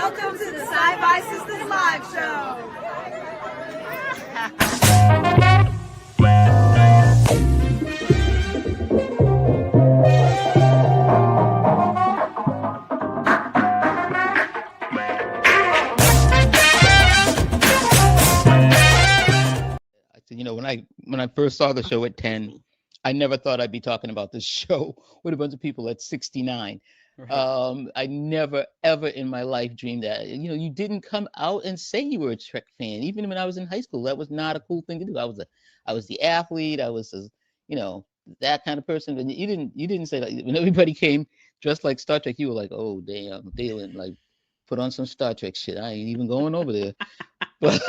Welcome to the SyFy Sistas Live Show. When I first saw the show at 10, I never thought I'd be talking about this show with a bunch of people at 69. Right. I never, ever in my life dreamed that. You didn't come out and say you were a Trek fan. Even when I was in high school, that was not a cool thing to do. I was the athlete. I was, that kind of person. But you didn't say that. When everybody came dressed like Star Trek, you were like, oh, damn, Dalen, like, put on some Star Trek shit. I ain't even going over there. But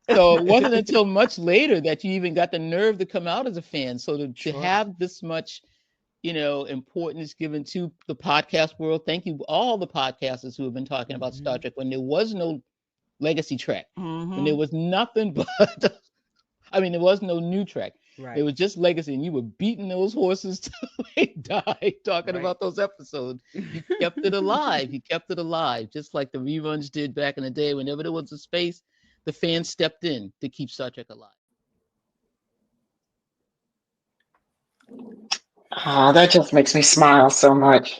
so it wasn't until much later that you even got the nerve to come out as a fan. So to have this much, importance given to the podcast world. Thank you, all the podcasters who have been talking about Star Trek when there was no Legacy Trek, when there was nothing but, there was no new Trek. Right. It was just Legacy, and you were beating those horses till they died talking about those episodes. You kept it alive. You kept it alive, just like the reruns did back in the day. Whenever there was a space, the fans stepped in to keep Star Trek alive. Oh, that just makes me smile so much.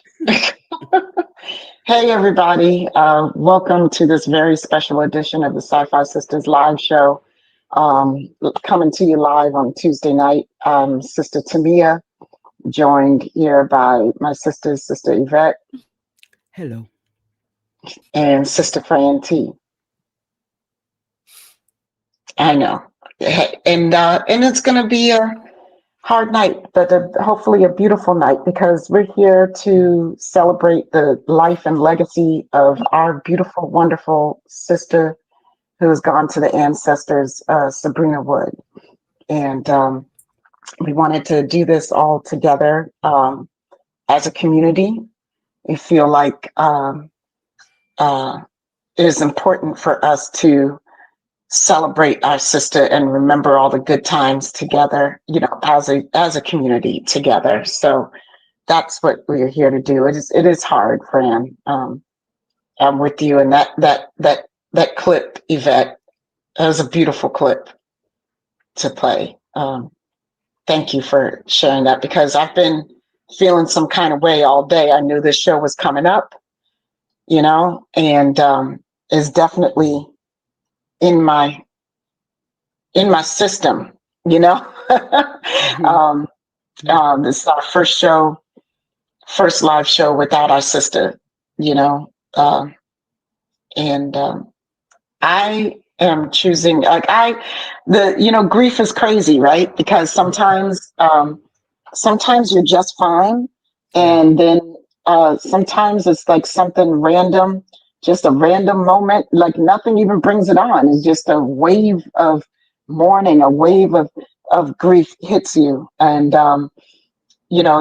Hey, everybody. Welcome to this very special edition of the SyFy Sistas live show. Coming to you live on Tuesday night. Sister Tanya, joined here by my sister Yvette. Hello. And Sister Fran T. I know. And it's going to be a hard night, but hopefully a beautiful night, because we're here to celebrate the life and legacy of our beautiful, wonderful sister who has gone to the ancestors, Subrina Wood. And we wanted to do this all together as a community. We feel like it is important for us to celebrate our sister and remember all the good times together, as a community together. So that's what we're here to do. It is hard, Fran. I'm with you. And that clip, Yvette, that was a beautiful clip to play. Thank you for sharing that, because I've been feeling some kind of way all day. I knew this show was coming up, and is definitely in my system, Mm-hmm. This is our first live show without our sister, and I am choosing, grief is crazy, right? Because sometimes you're just fine, and then sometimes it's like something random, just a random moment, like nothing even brings it on. It's just a wave of mourning, a wave of grief hits you. And,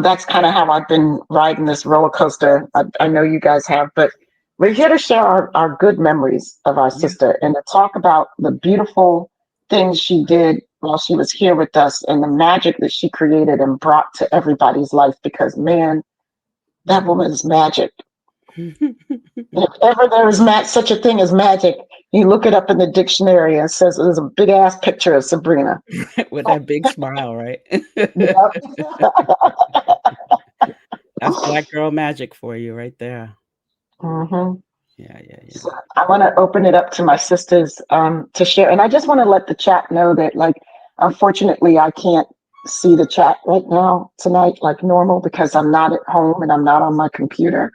that's kind of how I've been riding this roller coaster. I know you guys have, but we're here to share our good memories of our sister and to talk about the beautiful things she did while she was here with us and the magic that she created and brought to everybody's life, because, man, that woman is magic. If ever there is such a thing as magic, you look it up in the dictionary and it says there's a big ass picture of Subrina with that big smile, right? That's Black girl magic for you right there. Mm-hmm. Yeah. So I want to open it up to my sisters to share, and I just want to let the chat know that, unfortunately, I can't see the chat right now tonight like normal, because I'm not at home and I'm not on my computer.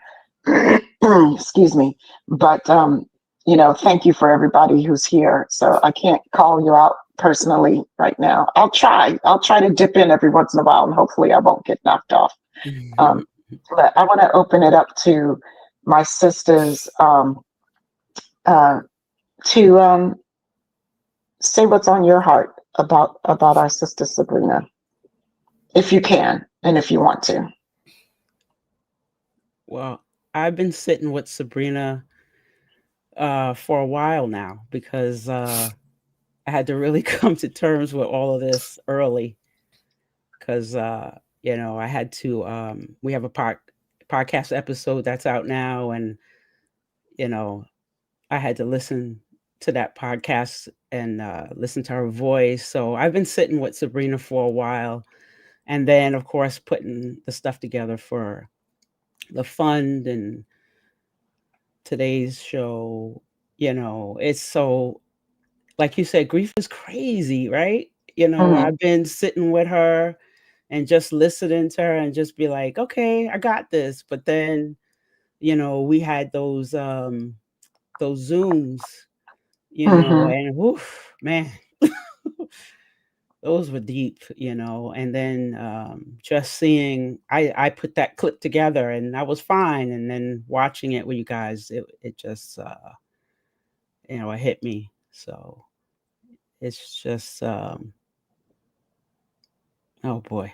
Excuse me. But thank you for everybody who's here. So I can't call you out personally right now. I'll try to dip in every once in a while, and hopefully I won't get knocked off. But I want to open it up to my sisters to say what's on your heart about our sister Subrina, if you can and if you want to. Well, I've been sitting with Subrina for a while now, because I had to really come to terms with all of this early, because I had to we have a podcast episode that's out now, and I had to listen to that podcast and listen to her voice. So I've been sitting with Subrina for a while, and then of course putting the stuff together for the fund and today's show. It's so, like you said, grief is crazy, right? I've been sitting with her and just listening to her and just be like, okay, I got this. But then, we had those Zooms, and woof, man, those were deep, and then just seeing, I put that clip together and I was fine. And then watching it with you guys, it just, it hit me. So it's just, oh boy.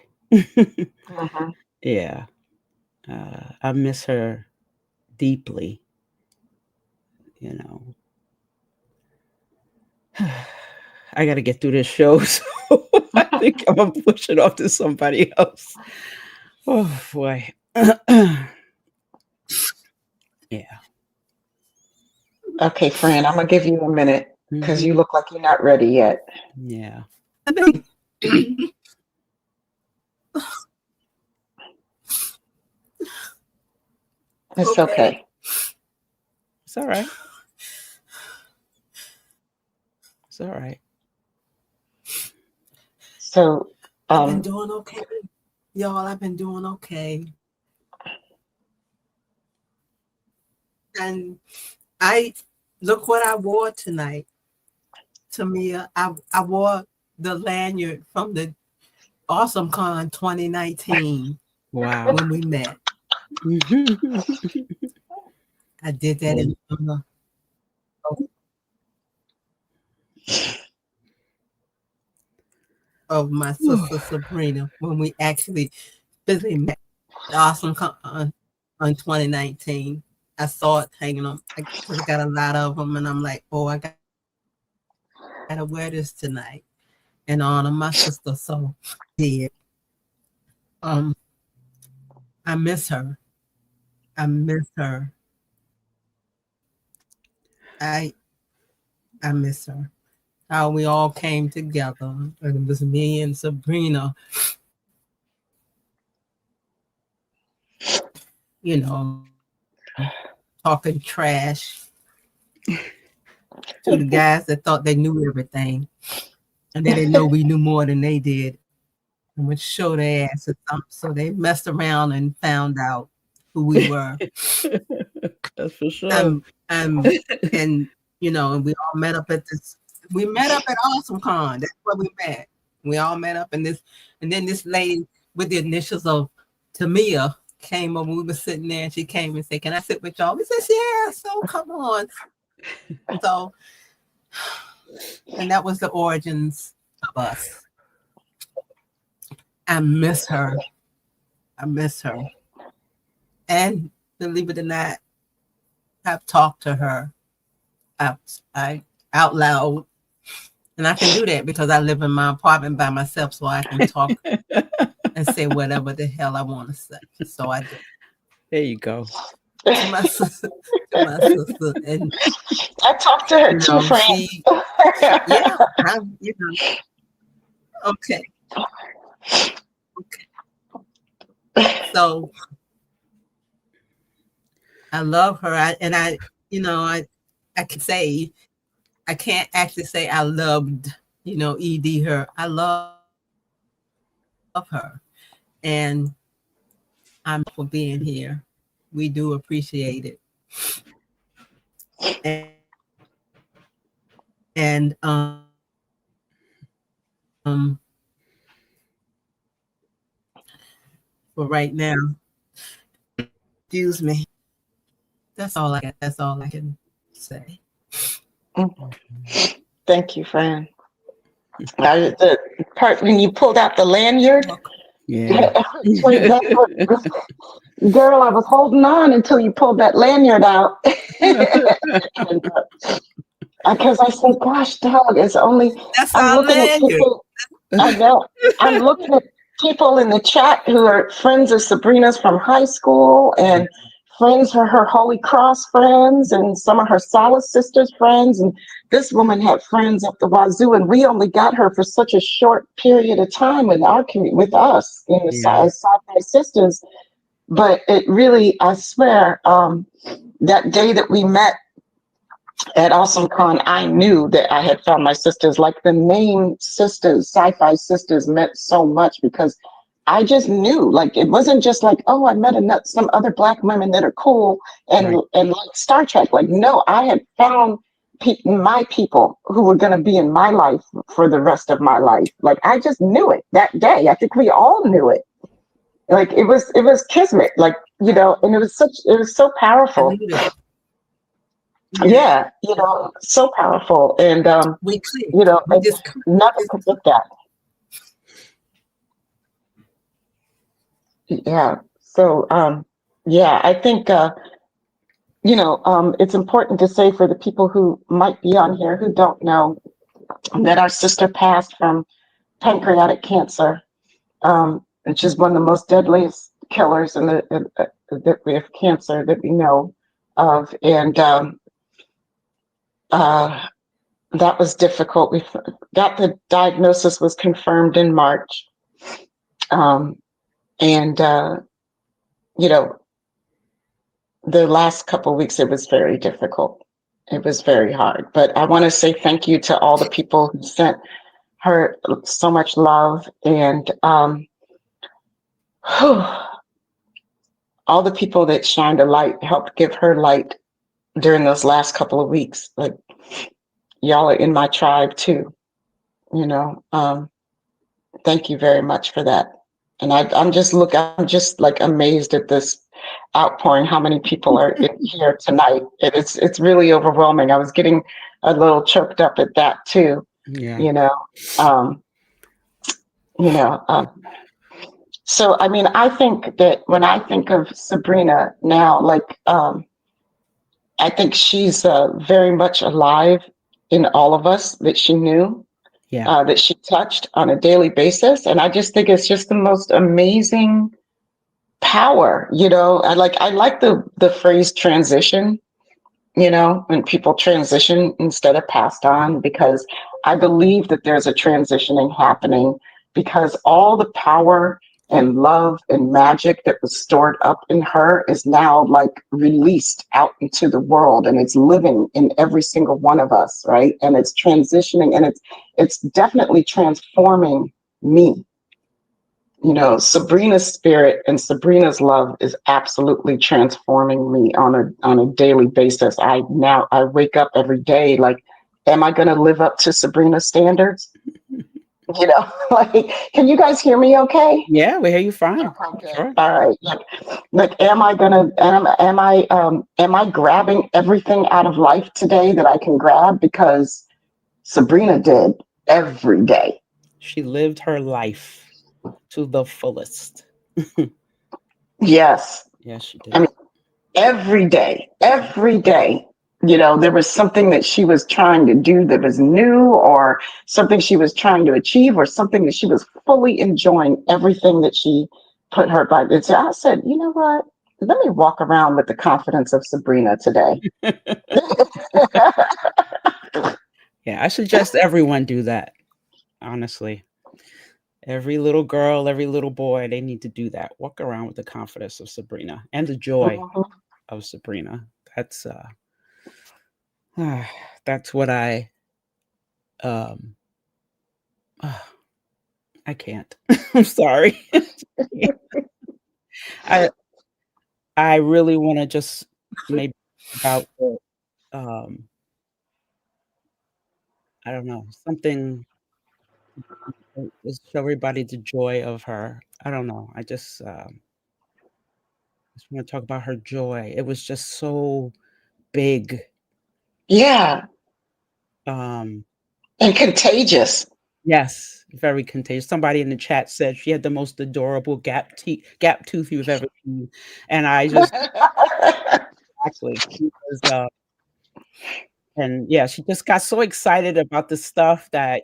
Yeah. I miss her deeply, I got to get through this show. So I think I'm going to push it off to somebody else. Oh boy. Yeah. Okay, Fran, I'm gonna give you a minute because you look like you're not ready yet. Yeah. It's okay. It's all right. It's all right. So I've been doing okay. Y'all, I've been doing okay. And look what I wore tonight. Tamia, I wore the lanyard from the Awesome Con 2019. Wow. When we met. I did that in of my sister Subrina when we actually physically met the Awesome Con on 2019. I saw it hanging on. I got a lot of them, and I'm like, oh, I gotta wear this tonight in honor of my sister. So yeah. I miss her. I miss her. I miss her. How we all came together. And it was me and Subrina. Talking trash to the guys that thought they knew everything. And they didn't know we knew more than they did. And would show their asses up. So they messed around and found out who we were. That's for sure. And we all met up at this. We met up at Awesome Con. That's where we met. We all met up in this, and then this lady with the initials of Tamia came over. We were sitting there, and she came and said, "Can I sit with y'all?" We said, "Yeah." So come on. So, and that was the origins of us. I miss her. I miss her. And believe it or not, I've talked to her out loud. And I can do that because I live in my apartment by myself, so I can talk and say whatever the hell I want to say. So I do. There you go. To my sister. And I talked to her too, Fran. Okay. So I love her. I can say, I can't actually say I loved, ED her. I love her. And I'm for being here. We do appreciate it. And for right now, excuse me. That's all I can say. Thank you, Fran. The part when you pulled out the lanyard, yeah. Girl, I was holding on until you pulled that lanyard out. Because I said, gosh, dog, it's only. That's our lanyard. I know. I'm looking people in the chat who are friends of Subrina's from high school and friends for her Holy Cross friends and some of her Solace Sisters friends. And this woman had friends up the wazoo, and we only got her for such a short period of time in our community with us in the SyFy Sistas. But it really, I swear, that day that we met at Awesome Con, I knew that I had found my sisters. Like the name Sistas, SyFy Sistas, meant so much because I just knew. Like it wasn't just like, oh, I met some other Black women that are cool and like Star Trek. Like no, I had found my people who were going to be in my life for the rest of my life. Like I just knew it that day. I think we all knew it. Like it was kismet. Like and it was so powerful. Yeah, so powerful, and we clicked. I just never forget that. Yeah. So, I think it's important to say for the people who might be on here who don't know that our sister passed from pancreatic cancer, which is one of the most deadliest killers in that we have cancer that we know of, and that was difficult. We got the diagnosis was confirmed in March. The last couple of weeks, it was very difficult. It was very hard. But I want to say thank you to all the people who sent her so much love and all the people that shined a light, helped give her light during those last couple of weeks. Like, y'all are in my tribe too, thank you very much for that. And I'm just like amazed at this outpouring, how many people are in here tonight. It's really overwhelming. I was getting a little choked up at that too. Yeah. So, I mean, I think that when I think of Subrina now, like, I think she's very much alive in all of us that she knew, that she touched on a daily basis. And I just think it's just the most amazing power, I like the phrase transition, when people transition instead of passed on, because I believe that there's a transitioning happening because all the power and love and magic that was stored up in her is now like released out into the world, and it's living in every single one of us, right? And it's transitioning, and it's definitely transforming me. Subrina's spirit and Subrina's love is absolutely transforming me on a daily basis. I wake up every day like, am I going to live up to Subrina's standards? Like, can you guys hear me okay? Yeah, we hear you fine. Okay, sure. All right. Like, am I grabbing everything out of life today that I can grab? Because Subrina did every day. She lived her life to the fullest. Yes. Yes, she did. I mean, every day, there was something that she was trying to do that was new, or something she was trying to achieve, or something that she was fully enjoying everything that she put her by. So I said, you know what? Let me walk around with the confidence of Subrina today. Yeah, I suggest everyone do that, honestly. Every little girl, every little boy, they need to do that. Walk around with the confidence of Subrina and the joy of Subrina. That's what I can't. I'm sorry. I really want to just maybe about I don't know, something just show everybody the joy of her. I don't know. I just want to talk about her joy. It was just so big. Yeah. And contagious. Yes, very contagious. Somebody in the chat said she had the most adorable gap tooth you've ever seen, and I just actually she was, and yeah, she just got so excited about the stuff that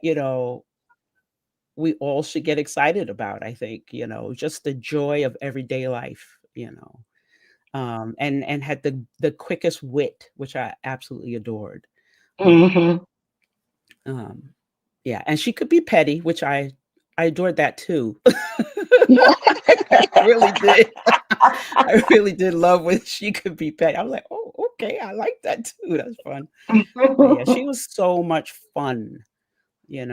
we all should get excited about. I think, just the joy of everyday life, and had the quickest wit, which I absolutely adored. Mm-hmm. Yeah, and she could be petty, which I adored that too. I really did. I really did love when she could be petty. I was like, oh, okay, I like that too. That's fun. But yeah, she was so much fun. I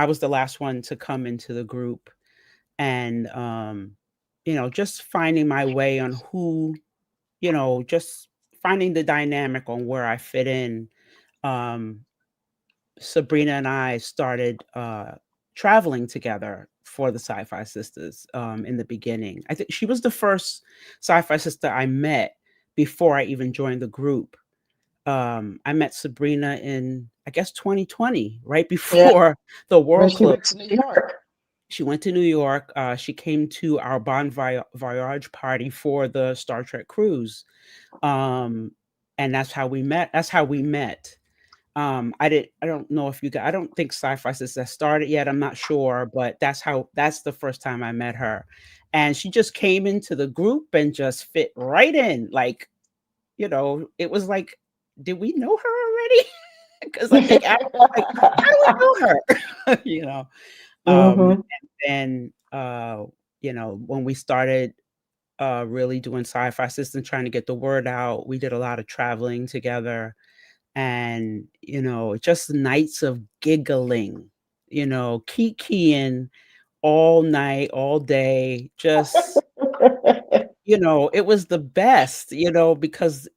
was the last one to come into the group, and just finding my way on who, just finding the dynamic on where I fit in. Subrina and I started traveling together for the SyFy Sistas in the beginning. I think she was the first SyFy sister I met before I even joined the group. I met Subrina in, I guess, 2020, right before the world She went closed. to New York. She went to New York. She came to our Bon Voyage party for the Star Trek cruise. And that's how we met. I don't know if I don't think SyFy Sistas started yet. I'm not sure, but that's the first time I met her. And she just came into the group and just fit right in. Like, it was like, did we know her already? Because I think I was like, how do we know her? Mm-hmm. And when we started really doing SyFy Sistas and trying to get the word out, we did a lot of traveling together. And just nights of giggling, kikiing all night, all day, just it was the best, because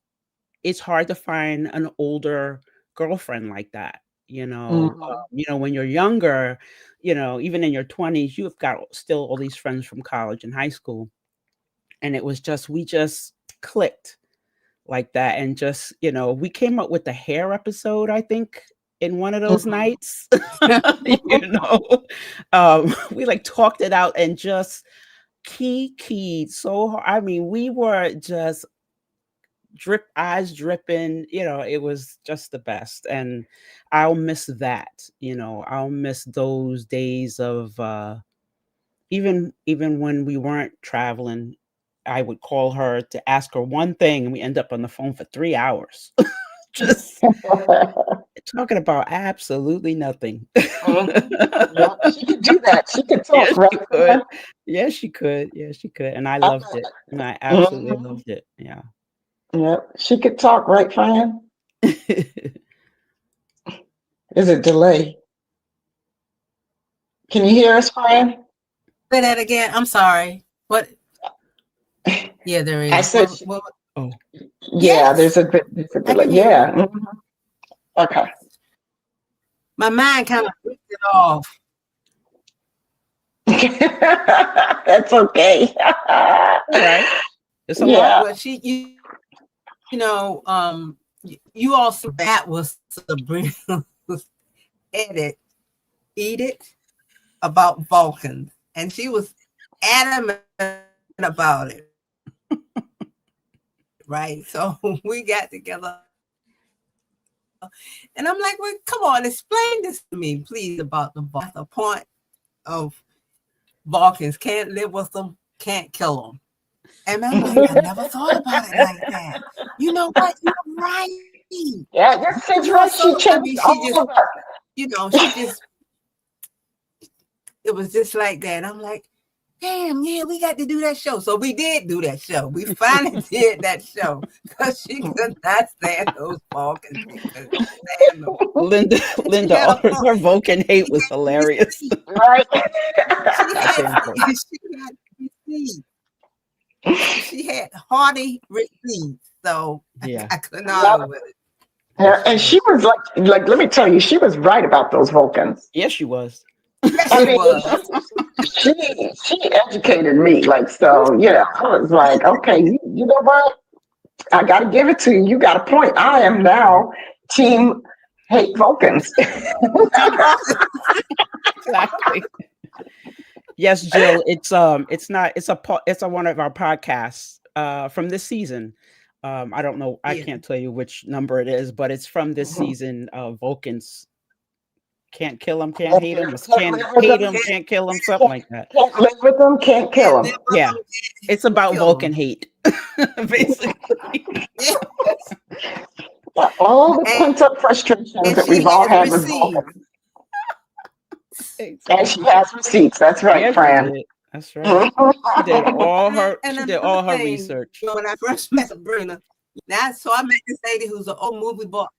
it's hard to find an older girlfriend like that. When you're younger, even in your 20s, you've got still all these friends from college and high school, and it was just, we just clicked like that. And just, we came up with the hair episode, I think, in one of those nights. We like talked it out and just keyed so hard. I mean, we were just eyes dripping, it was just the best. And I'll miss that. I'll miss those days of even when we weren't traveling. I would call her to ask her one thing, and we end up on the phone for 3 hours. Just talking about absolutely nothing. Yeah, she could do that. She could talk, Yes, right? she could. Yes, she could. Yes, she could. And I loved it. And I absolutely loved it. Yeah. Yeah, she could talk, right, Fran? Is it delay? Can you hear us, Fran? Say that again. I'm sorry. What? Yeah, there is. I said, Oh, yeah, Yes. there's a delay. Yeah. Mhm. Okay. My mind kind of drifted off. That's okay. all right. It's a lot. Well, you also, that was Sabrina's edit about Vulcans, and she was adamant about it. Right. So we got together, and I'm like, well, come on, explain this to me, please, about the Vulcans. The point of Vulcans: can't live with them, can't kill them. And I'm like, I never thought about it like that. You know what? You're right. Yeah, this is right. She changed all of us. It was just like that. I'm like, damn, yeah, we got to do that show. So we did do that show. We finally did that show because she could not stand those Vulcans. Linda, her Vulcan hate was hilarious. Right. She had hearty receipts, so yeah, I couldn't argue with it. Yeah, and she was like, let me tell you, she was right about those Vulcans. Yes, she was. She educated me, so yeah. I was like, okay, you know what? I got to give it to you. You got a point. I am now team hate Vulcans. Exactly. Yes, Jill. It's one of our podcasts from this season. I don't know. I can't tell you which number it is, but it's from this season. Vulcans can't kill him, can't hate him, can't live with hate them, him, can't kill him, something like that. can't live with them, can't kill them. Yeah, it's about Vulcan hate, basically. All the pent up frustrations that we've all had with Vulcan. Exactly. And she has receipts. That's right, Yeah, Fran. That's right. She did all her research. When I first met Sabrina, so I met this lady who's an old movie buff,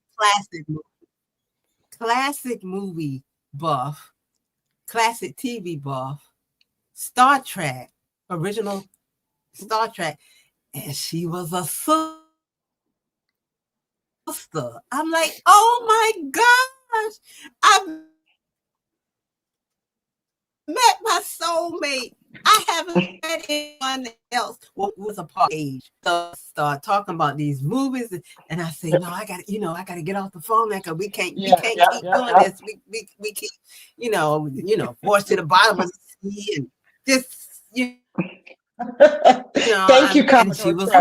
classic movie buff, classic TV buff, Star Trek, original Star Trek, and she was a sister. I'm like, oh my gosh, I've met my soulmate. I haven't met anyone else who was a part age. So start talking about these movies, and I say, no, I got to get off the phone because we can't keep doing this. We keep, forced to the bottom of the sea and just, Thank you, and she was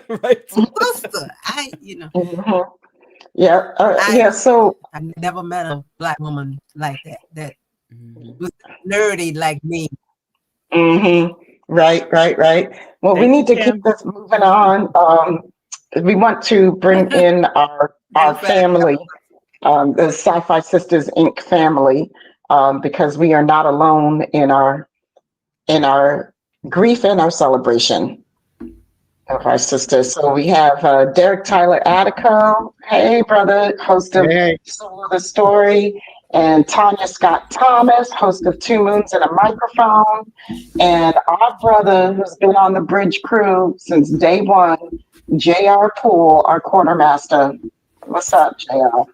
right. sister. So I never met a Black woman like that was nerdy like me. Right. Well, we need to keep this moving on. We want to bring in our family, the SyFy Sistas Inc. family, because we are not alone in our grief and our celebration of our sisters. So we have Derek Tyler Attico. Hey, brother, host of Soul of the Story. And Tanya Scott Thomas, host of Two Moons and a Microphone. And our brother, who's been on the bridge crew since day one, J.R. Poole, our quartermaster. What's up, J.R.?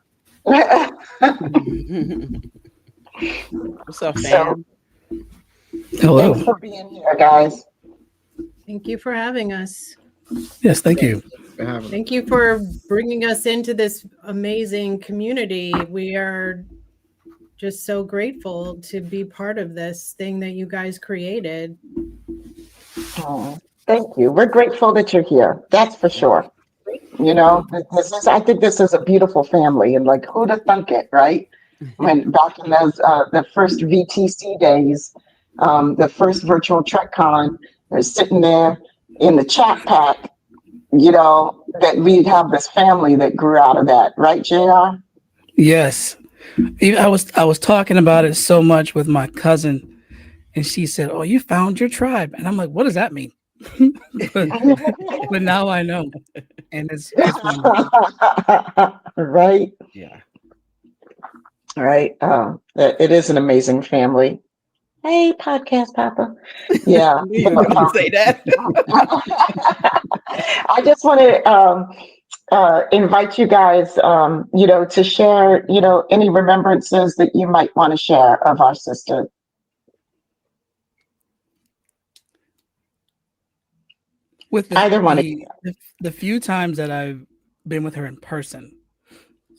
What's up, fam? Hello. Thanks for being here, guys. Thank you for having us. Yes, thank you. Thank you for bringing us into this amazing community. We are just so grateful to be part of this thing that you guys created. Oh, thank you. We're grateful that you're here. That's for sure. I think this is a beautiful family, and like, who'd have thunk it, right? When back in those the first VTC days, the first virtual TrekCon, they're sitting there in the chat pack, that we'd have this family that grew out of that, right, JR? Yes. I was talking about it so much with my cousin, and she said, "Oh, you found your tribe," and I'm like, "What does that mean?" but now I know, and it's wonderful. Right. Yeah. Right. It is an amazing family. Hey, podcast Papa. Yeah. You were gonna say that. I just want to invite you guys, to share, any remembrances that you might want to share of our sister. With Either one of the few times that I've been with her in person,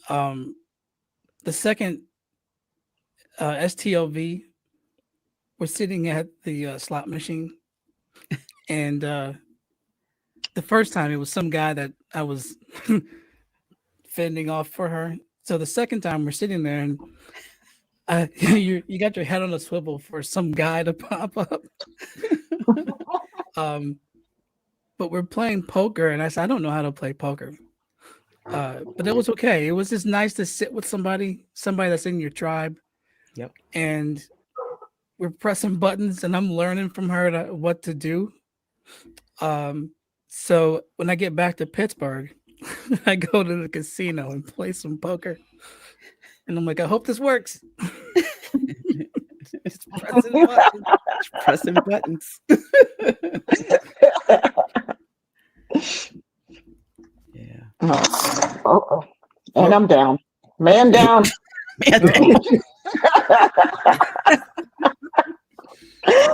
the second STLV, we're sitting at the slot machine, and the first time it was some guy that I was fending off for her. So the second time we're sitting there, and you got your head on a swivel for some guy to pop up. But we're playing poker, and I said, I don't know how to play poker. But it was okay. It was just nice to sit with somebody that's in your tribe. Yep. And we're pressing buttons, and I'm learning from her what to do. So when I get back to Pittsburgh, I go to the casino and play some poker. And I'm like, I hope this works. Just pressing buttons. Yeah. Oh. And I'm down. Man down. Man down.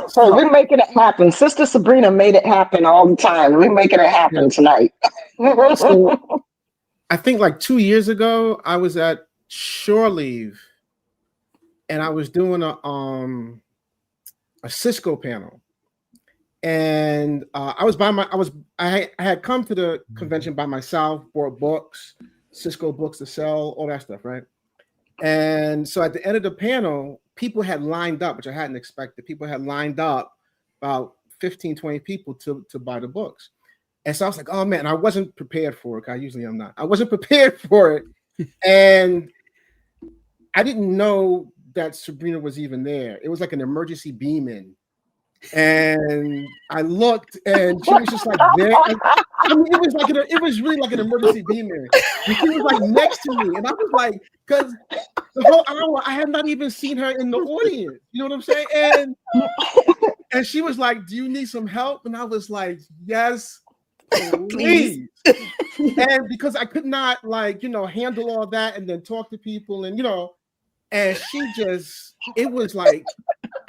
So we're making it happen. Sister Subrina made it happen all the time. We're making it happen tonight. So I think like 2 years ago, I was at shore leave, and I was doing a Cisco panel, and I had come to the convention by myself, bought books, Cisco books to sell, all that stuff, right? And so at the end of the panel, people had lined up, which I hadn't expected. People had lined up about 15, 20 people to buy the books. And so I was like, oh man, I wasn't prepared for it. I usually am not. I wasn't prepared for it. And I didn't know that Subrina was even there. It was like an emergency beam in. And I looked, and she was just like there. I mean, it was really like an emergency beam in. And she was like next to me, and I was like, because the whole hour I had not even seen her in the audience. You know what I'm saying? And she was like, "Do you need some help?" And I was like, "Yes, please." And because I could not, like, handle all that and then talk to people, and and she just, it was like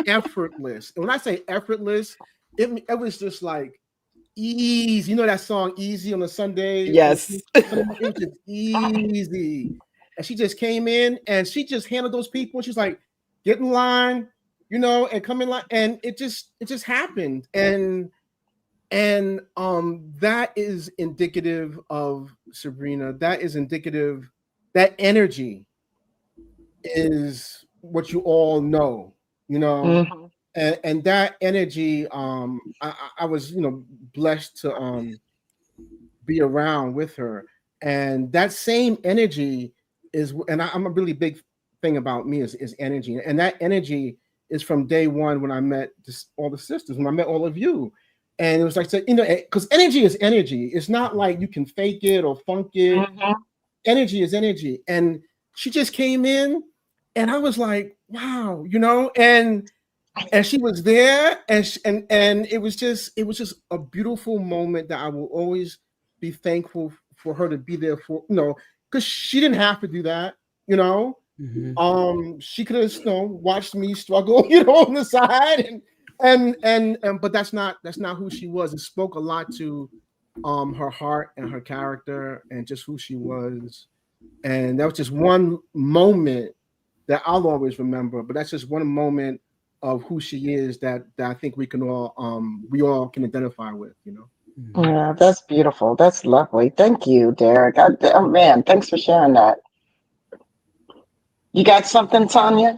effortless. And when I say effortless, it was just like easy. You know that song "Easy" on a Sunday? Yes. It was just easy. And she just came in and she just handled those people. And she's like, get in line, and come in line. And it just happened. And that is indicative of Subrina. That is indicative. That energy is what you all know, Mm-hmm. and that energy, I was, blessed to be around with her, and that same energy is, and I'm a really big thing about me is energy, and that energy is from day one when I met all the sisters, when I met all of you, and it was like, because energy is energy. It's not like you can fake it or funk it. Mm-hmm. Energy is energy, and she just came in, and I was like, wow, and she was there, and it was just a beautiful moment that I will always be thankful for her to be there for, because she didn't have to do that, Mm-hmm. she could have, watched me struggle, on the side, and but that's not who she was. It spoke a lot to her heart and her character and just who she was, and that was just one moment that I'll always remember. But that's just one moment of who she is that I think we all can identify with, Yeah, that's beautiful. That's lovely. Thank you, Derek. Oh man, thanks for sharing that. You got something, Tanya?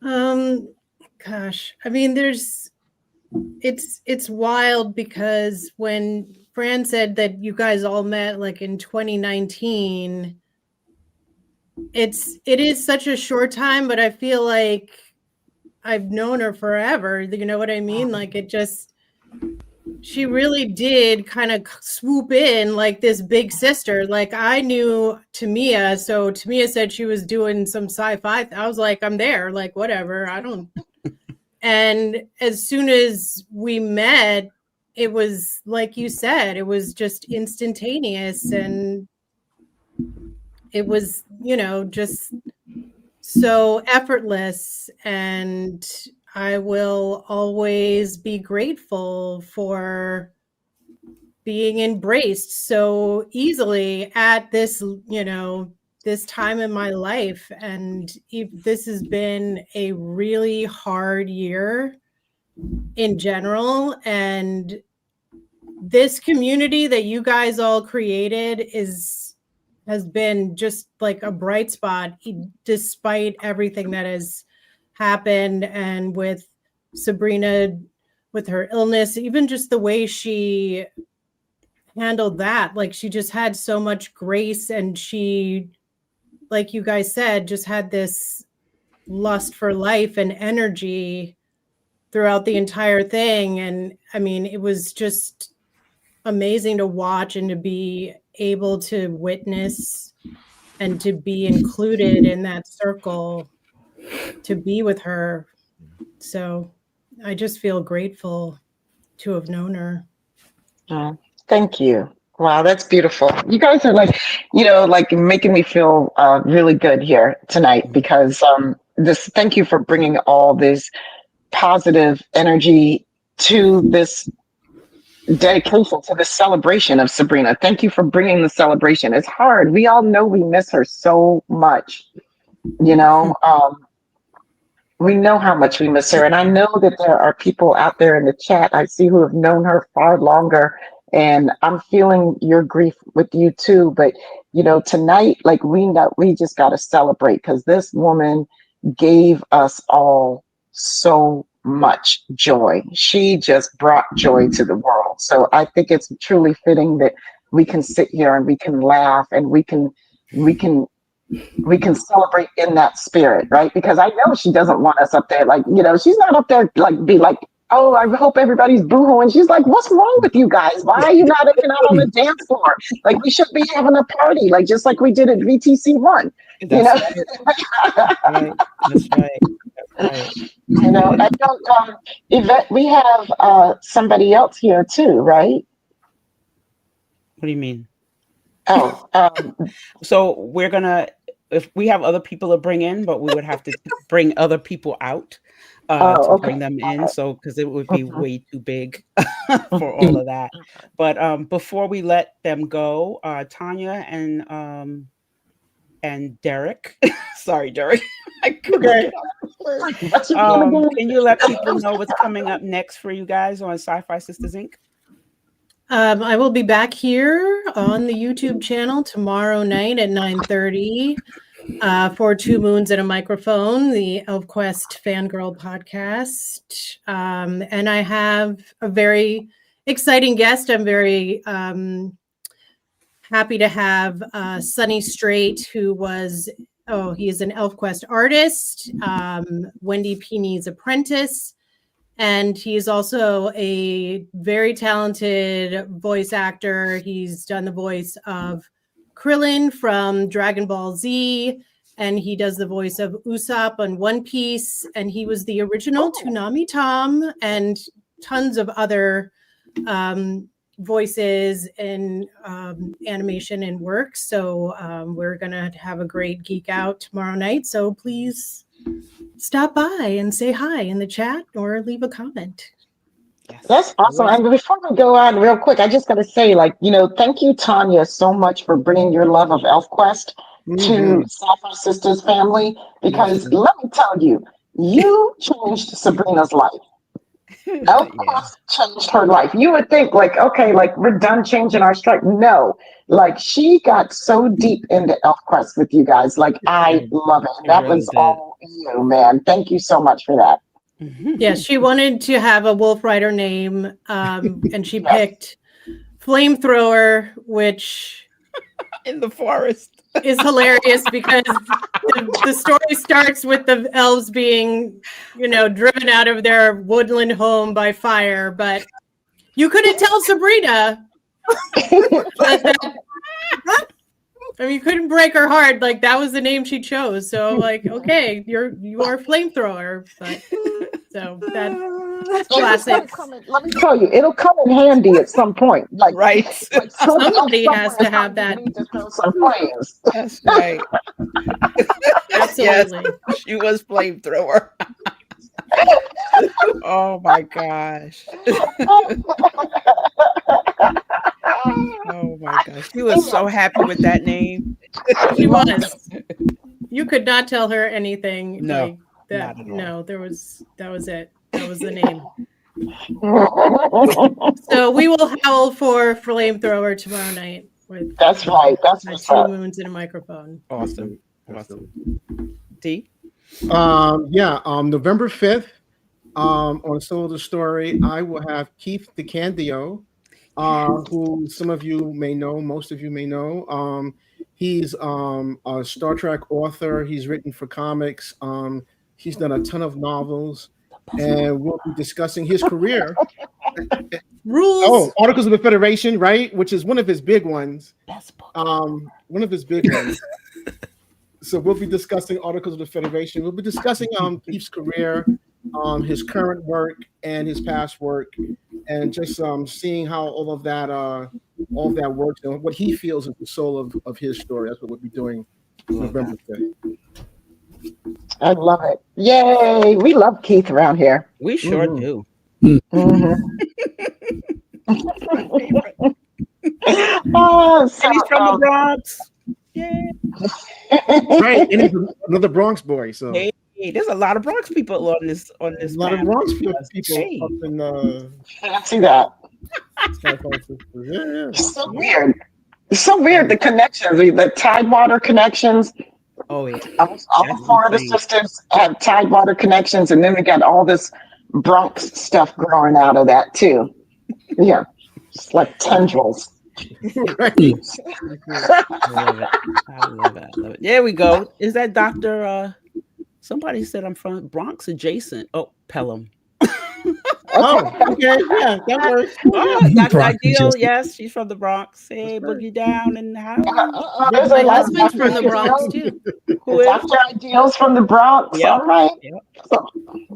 Gosh, I mean, it's wild because when Fran said that you guys all met like in 2019, it is such a short time, but I feel like I've known her forever. You know what I mean? Like she really did kind of swoop in like this big sister. Like I knew Tanya, so Tanya said she was doing some sci-fi. I was like, I'm there, like whatever. And as soon as we met, it was like you said, it was just instantaneous, and it was, just so effortless. And I will always be grateful for being embraced so easily at this, this time in my life. And this has been a really hard year in general. And this community that you guys all created has been just like a bright spot despite everything that has happened. And with Subrina, with her illness, even just the way she handled that, like she just had so much grace, and she, like you guys said, just had this lust for life and energy throughout the entire thing. And I mean, it was just amazing to watch and to be able to witness and to be included in that circle, to be with her. So I just feel grateful to have known her. Thank you. Wow, that's beautiful. You guys are like, like making me feel really good here tonight, because thank you for bringing all this positive energy to this dedication, to the celebration of Subrina. Thank you for bringing the celebration. It's hard. We all know we miss her so much, we know how much we miss her. And I know that there are people out there in the chat I see who have known her far longer, and I'm feeling your grief with you too. But tonight, like we just got to celebrate because this woman gave us all so much joy. She just brought joy to the world. So I think it's truly fitting that we can sit here and we can laugh and we can celebrate in that spirit, right? Because I know she doesn't want us up there, like, she's not up there like be like, oh, I hope everybody's boohooing. She's like, what's wrong with you guys? Why are you not even out on the dance floor? Like, we should be having a party, like just like we did at VTC1. That's right. That's right. I don't, Yvette, we have somebody else here too, right? What do you mean? Oh, so we're gonna, if we have other people to bring in, but we would have to bring other people out to bring them in. So, because it would be way too big for all of that. But before we let them go, Tanya and Derek, sorry, Derek, I couldn't. Can you let people know what's coming up next for you guys on SyFy Sistas Inc.? I will be back here on the YouTube channel tomorrow night at 9:30 for Two Moons and a Microphone, the ElfQuest Fangirl podcast. And I have a very exciting guest. I'm very happy to have Sunny Straight, who was, he is an ElfQuest artist, Wendy Peeney's apprentice. And he's also a very talented voice actor. He's done the voice of Krillin from Dragon Ball Z, and he does the voice of Usopp on One Piece. And he was the original Toonami Tom and tons of other voices and animation and work. So we're going to have a great geek out tomorrow night. So please stop by and say hi in the chat or leave a comment. That's awesome. And before we go on real quick, I just got to say, thank you, Tanya, so much for bringing your love of ElfQuest to SyFy Sistas family, because let me tell you, you changed Sabrina's life. ElfQuest changed her life. You would think we're done changing our stripe. No, she got so deep into ElfQuest with you guys. I love it. That was all you, man. Thank you so much for that. Yeah, she wanted to have a Wolf Rider name, and she picked Flamethrower, which in the forest is hilarious because the story starts with the elves being, driven out of their woodland home by fire. But you couldn't tell Subrina you couldn't break her heart. That was the name she chose. So okay, you are Flamethrower. But so that's classic. Let me tell you, it'll come in handy at some point. Right. Somebody has to have that. Some flames. That's right. Absolutely. Yes, she was Flamethrower. Oh my gosh. Oh my gosh. She was so happy with that name. She was. You could not tell her anything. No. That. No, that was it. That was the name. So we will howl for Flamethrower tomorrow night. That's right. That's what's Two up. Moons and a Microphone. Awesome. D? November 5th, on Soul of the Story, I will have Keith DeCandio, who some of you may know, most of you may know. He's a Star Trek author. He's written for comics. He's done a ton of novels, and we'll be discussing his career. Rules. Oh, Articles of the Federation, right? Which is one of his big ones. One of his big ones. So we'll be discussing Articles of the Federation. We'll be discussing Keith's career, his current work, and his past work, and just seeing how all of that works and what he feels is the soul of his story. That's what we'll be doing November 5th. I love it. Yay! We love Keith around here. We sure do. Oh, and he's from the Bronx. Yeah. Right, and he's another Bronx boy. So hey, there's a lot of Bronx people on this. A lot of Bronx people hey. up in fancy that. SyFy Sistas. Yeah. So weird. It's so weird, the connections, the Tidewater connections. Oh yeah. All four of the sisters have Tidewater connections, and then we got all this Bronx stuff growing out of that too. Yeah, just like tendrils. Right. I love it. I love it. I love it. There we go. Is that Dr. Somebody said I'm from Bronx adjacent. Oh, Pelham. Oh, okay, yeah, that works. Oh, Dr. Bronx Ideal. adjacent. Yes, she's from the Bronx. Hey, That's right. boogie down in the house. There's a My lot of husband's from the Dr. Bronx Ideals. too. Who is? Dr. Ideals from the Bronx. Yep. All right. Yep. So,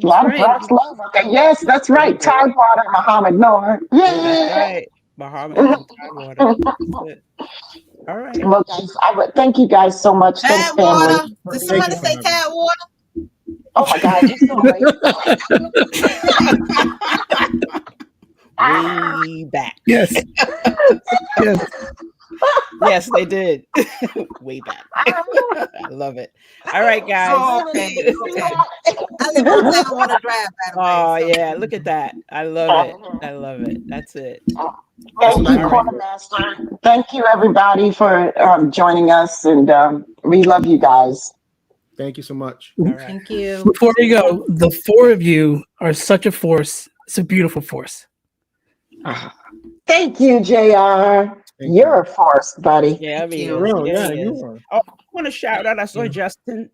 a lot of right. Bronx love. Okay. Yes, that's right. Tidewater, Muhammad Noor. That's Yeah. right. Muhammad and Tidewater. That's it. All right. Well, guys, I would thank you guys so much. Thanks, family. Tadwater. Did somebody say Tadwater? Oh my God, you're so right. Way back. Yes. Yes. Yes, they did. Way back. I love it. All right, guys. Oh, okay. I live on Tadwater Drive, by the way. Oh so- yeah, look at that. I love it. I love it. That's it. Thank you, Quartermaster. Thank you, everybody, for joining us, and we love you guys. Thank you so much. All right. Thank you. Before we go, the four of you are such a force. It's a beautiful force. Thank you, JR. You're a force, buddy. Yeah, I mean, you. Real, yeah, yeah, he you is. are. Oh, I want to shout out. I saw Justin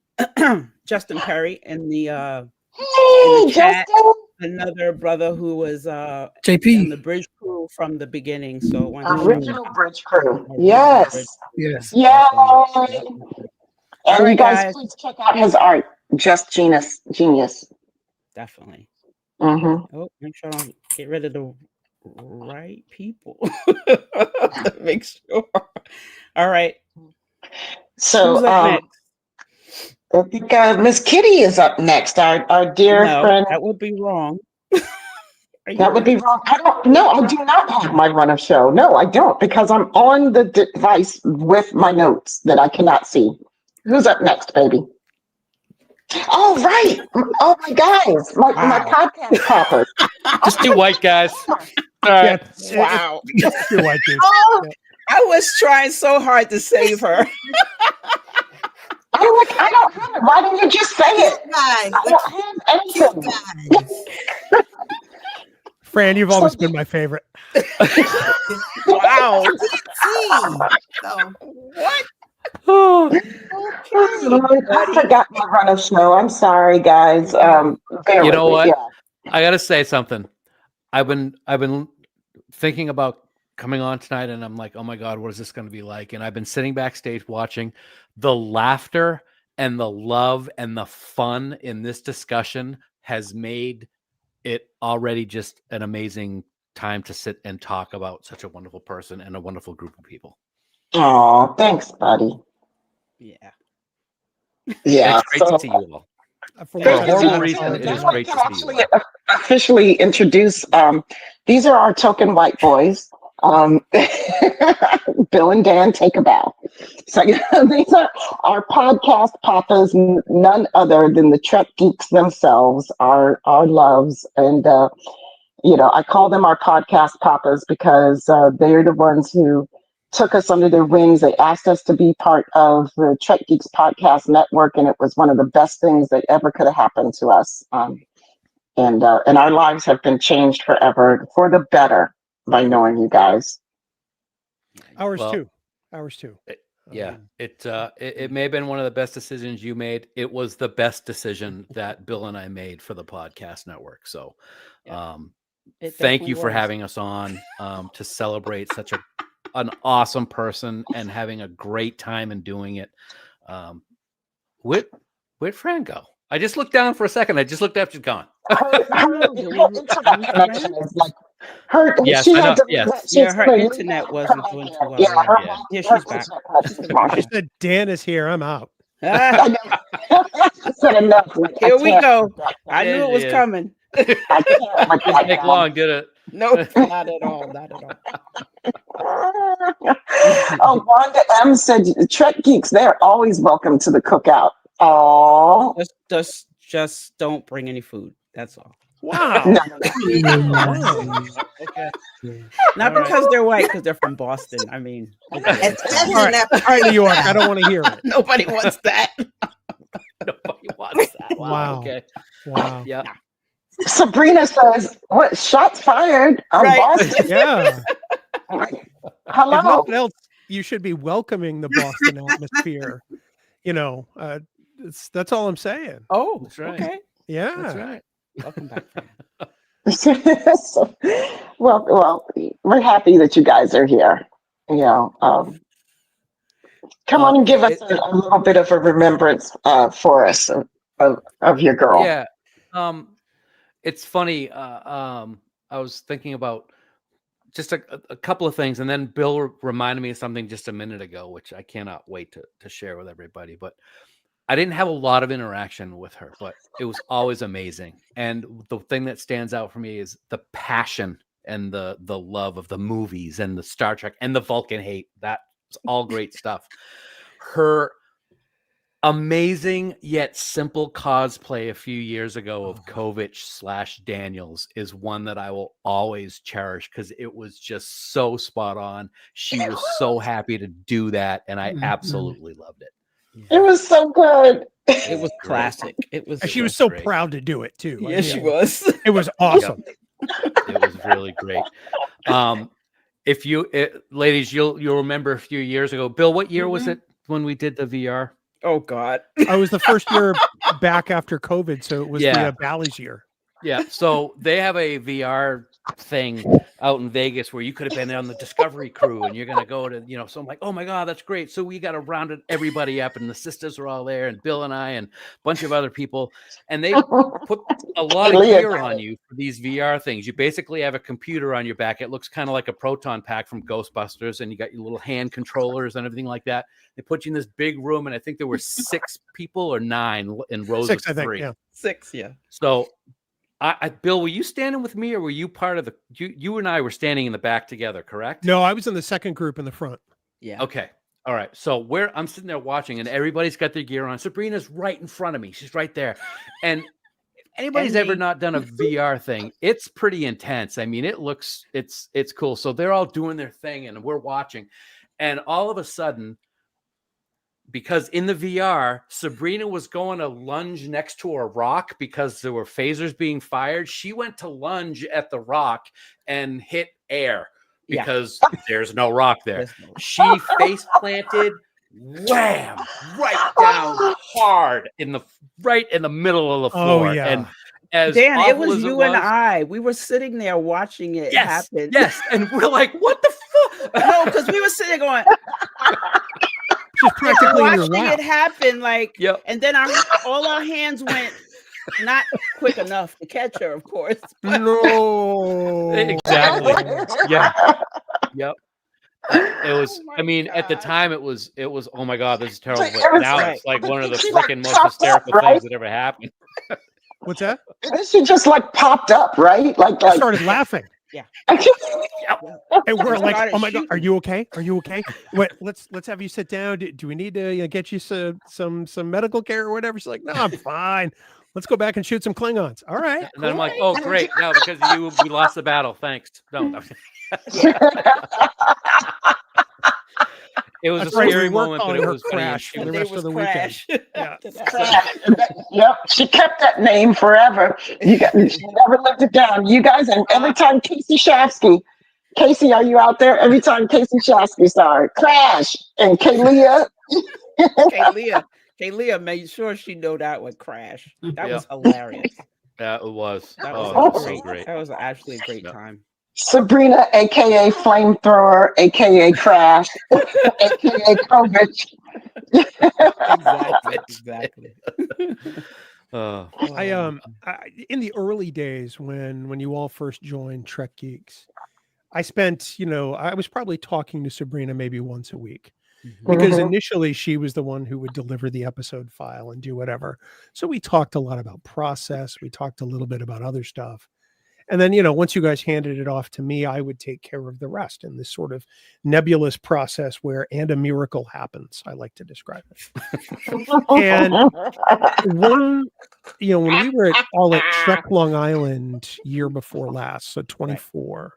Perry in the Hey, chat. Justin. Another brother who was on JP. the bridge crew from the beginning. So I wanted to shout Original out. Bridge Crew. Original Yes. Bridge. Yes. Yay. All And right, you guys, guys. please check out his art. Just genius. Definitely. Mm-hmm. Oh, make sure I don't get rid of the right people. Make sure. All right. So, Who's up next? I think Miss Kitty is up next. Our dear No, friend. that would be wrong. That would be wrong. I do not have my run of show. No, I don't, because I'm on the device with my notes that I cannot see. Who's up next, baby? Oh, right. Oh, my guys. My podcast poppers. Just two white guys. All right. Wow. You're white dude. Oh, I was trying so hard to save her. I'm like, I don't have it. Why didn't you just say it? Guys, I don't have anything. guys. Fran, you've always been my favorite. Wow. So, What? I forgot my run of show. I'm sorry, guys. Bear You with know me. what? Yeah. I got to say something. I've been thinking about coming on tonight, and I'm like, oh my God, what is this going to be like? And I've been sitting backstage watching the laughter and the love and the fun in this discussion has made it already just an amazing time to sit and talk about such a wonderful person and a wonderful group of people. Oh, thanks, buddy. Yeah. Yeah. It's great to see you all. For For a which I horrible don't reason, apologize. it is Now great I to can see you. actually officially introduce. These are our token white boys. Bill and Dan, take a bow. So these are our podcast papas, none other than the Trek geeks themselves, our loves, and I call them our podcast papas because they're the ones who took us under their wings. They asked us to be part of the Trek Geeks podcast network, and it was one of the best things that ever could have happened to us. And our lives have been changed forever for the better by knowing you guys. Ours Well, too. Ours too. Yeah, it may have been one of the best decisions you made. It was the best decision that Bill and I made for the podcast network. So, It thank definitely you for was. having us on to celebrate such an awesome person and having a great time and doing it. Where'd Fran go? I just looked down for a second. I just looked up. She's gone. Her internet connection is like her. Yes, she I had know, to. yes. she's Yeah, her gonna leave internet and wasn't come doing back too in. well. Yeah, her, Yeah. Yeah, her she's back. internet connection is gone. She said, Dan is here. I'm out. Ah, I know. She said enough. Like, here I we can't go. with that I guy. knew it was Yeah. coming. I can't with Didn't that take guy. long, did it? No, not at all. Not at all. Oh, Wanda M said, Trek geeks, they're always welcome to the cookout. Oh, Just don't bring any food. That's all. Wow. No. Wow. Okay. Not All because they're white, because they're from Boston. I mean, Especially All right. in that All right, New York. I don't want to hear it. nobody wants that. Nobody wants that. Wow. Okay. Wow. Yeah. Sabrina says, "What? Shots fired? I'm Right. Boston." Yeah. If Hello. nothing else, you should be welcoming the Boston atmosphere. You know, that's all I'm saying. Oh, That's right. okay. Yeah. That's right. Welcome back. So, well, we're happy that you guys are here. You know, come on and give us a little bit of a remembrance for us of your girl. Yeah. It's funny. I was thinking about just a couple of things, and then Bill reminded me of something just a minute ago, which I cannot wait to share with everybody. But I didn't have a lot of interaction with her, but it was always amazing. And the thing that stands out for me is the passion and the love of the movies and the Star Trek and the Vulcan hate. That's all great stuff. Her amazing yet simple cosplay a few years ago of Kovich/Daniels is one that I will always cherish because it was just so spot on. She was so happy to do that, and I absolutely loved it. It was so good. It was classic. It was. And she was so great. proud to do it too. I Yes, she mean, was. It was awesome. It was really great. If you ladies, you'll remember a few years ago. Bill, what year was it when we did the VR? Oh God. I was the first year back after COVID, so it was the Bally's year. Yeah, so they have a VR thing out in Vegas where you could have been on the Discovery crew, and you're gonna go to, so I'm like, oh my God, that's great. So we got to round everybody up, and the sisters were all there, and Bill and I, and a bunch of other people, and they put a lot of gear on you for these VR things. You basically have a computer on your back. It looks kind of like a proton pack from Ghostbusters, and you got your little hand controllers and everything like that. They put you in this big room, and I think there were 6 people or 9 in rows of 3. I think, yeah. 6, yeah. So Bill, were you standing with me, or were you part of you and I were standing in the back together, correct? No, I was in the second group in the front. Yeah. Okay. All right. So I'm sitting there watching, and everybody's got their gear on. Sabrina's right in front of me. She's right there. And if anybody's ever not done a VR thing, it's pretty intense. I mean, it's cool. So they're all doing their thing, and we're watching. And all of a sudden, because in the VR, Sabrina was going to lunge next to a rock because there were phasers being fired. She went to lunge at the rock and hit air because there's no rock there. She face planted, wham, right down hard in the middle of the floor. Oh, yeah. And as Dan, it awful was as you and I. We were sitting there watching it happen. Yes, and we're like, what the fuck? No, because we were sitting there going. Just practically in your watching lap. it happen, and then all our hands went not quick enough to catch her, of course. No, exactly. Yeah. Yep. It was. I mean, at the time, it was. Oh my God, this is terrible. But now it's like one of the freaking most hysterical things that ever happened. What's that? She just popped up, right? I started laughing. Yeah. And we're like, oh my God, are you okay? Are you okay? Wait, let's have you sit down. Do we need to get you some medical care or whatever? She's like, no, I'm fine. Let's go back and shoot some Klingons. All right. And then I'm like, oh great, no, because of you, we lost the battle. Thanks. No. It was a scary moment, but it was Crash for the rest of the weekend. Yeah. Yep, she kept that name forever. She never lived it down. You guys, and every time Casey, are you out there? Every time Casey Shafsky saw her, Crash, and Kaylia. Kaylia made sure she knew that would Crash. That was hilarious. Yeah, it was. That was so great. That was actually a great time. Sabrina, aka Flamethrower, aka Crash, aka Kovich. Exactly. In the early days when you all first joined Trek Geeks, I spent, I was probably talking to Sabrina maybe once a week. Because initially she was the one who would deliver the episode file and do whatever. So we talked a lot about process. We talked a little bit about other stuff. And then, once you guys handed it off to me, I would take care of the rest in this sort of nebulous process where a miracle happens. I like to describe it. And when we were all at Trek Long Island year before last, so 24,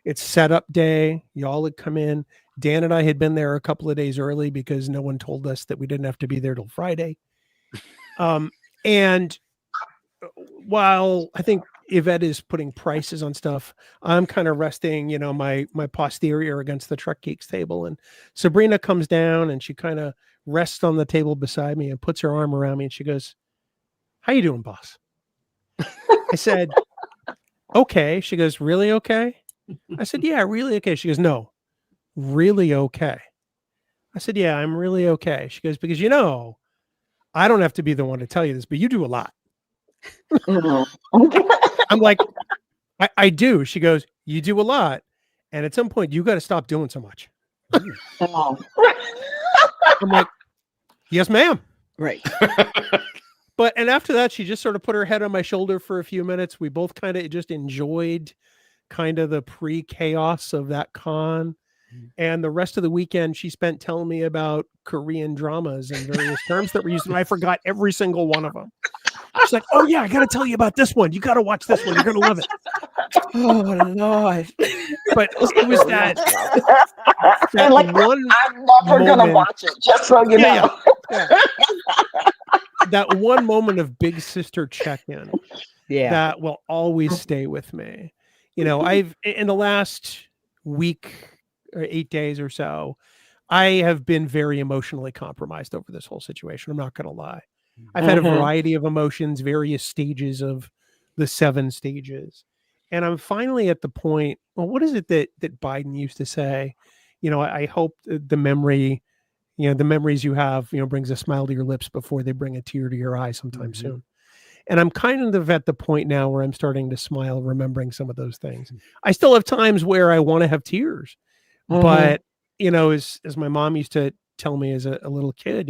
it's setup day. Y'all had come in. Dan and I had been there a couple of days early because no one told us that we didn't have to be there till Friday. And while I think Yvette is putting prices on stuff, I'm kind of resting, my posterior against the Trek Geeks table. And Subrina comes down and she kind of rests on the table beside me and puts her arm around me and she goes, "How you doing, boss?" I said, "Okay." She goes, "Really okay?" I said, "Yeah, really okay." She goes, "No, really okay." I said, "Yeah, I'm really okay." She goes, "Because I don't have to be the one to tell you this, but you do a lot." I'm like, I do. She goes, "You do a lot. And at some point you got to stop doing so much." I'm like, "Yes, ma'am." Right. And after that, she just sort of put her head on my shoulder for a few minutes. We both kind of just enjoyed kind of the pre-chaos of that con. And the rest of the weekend, she spent telling me about Korean dramas and various terms that were used. And I forgot every single one of them. She's like, "Oh, yeah, I got to tell you about this one. You got to watch this one. You're going to love it." Oh, Lord. But it was that like, one I'm never going to watch it, just so you know. Yeah. That one moment of big sister check-in that will always stay with me. I've, in the last week or 8 days or so, I have been very emotionally compromised over this whole situation. I'm not going to lie. I've had a variety of emotions, various stages of the 7 stages. And I'm finally at the point, well, what is it that Biden used to say? I hope the memory, the memories you have, brings a smile to your lips before they bring a tear to your eye sometime soon. And I'm kind of at the point now where I'm starting to smile, remembering some of those things. I still have times where I want to have tears, but, as my mom used to tell me as a little kid,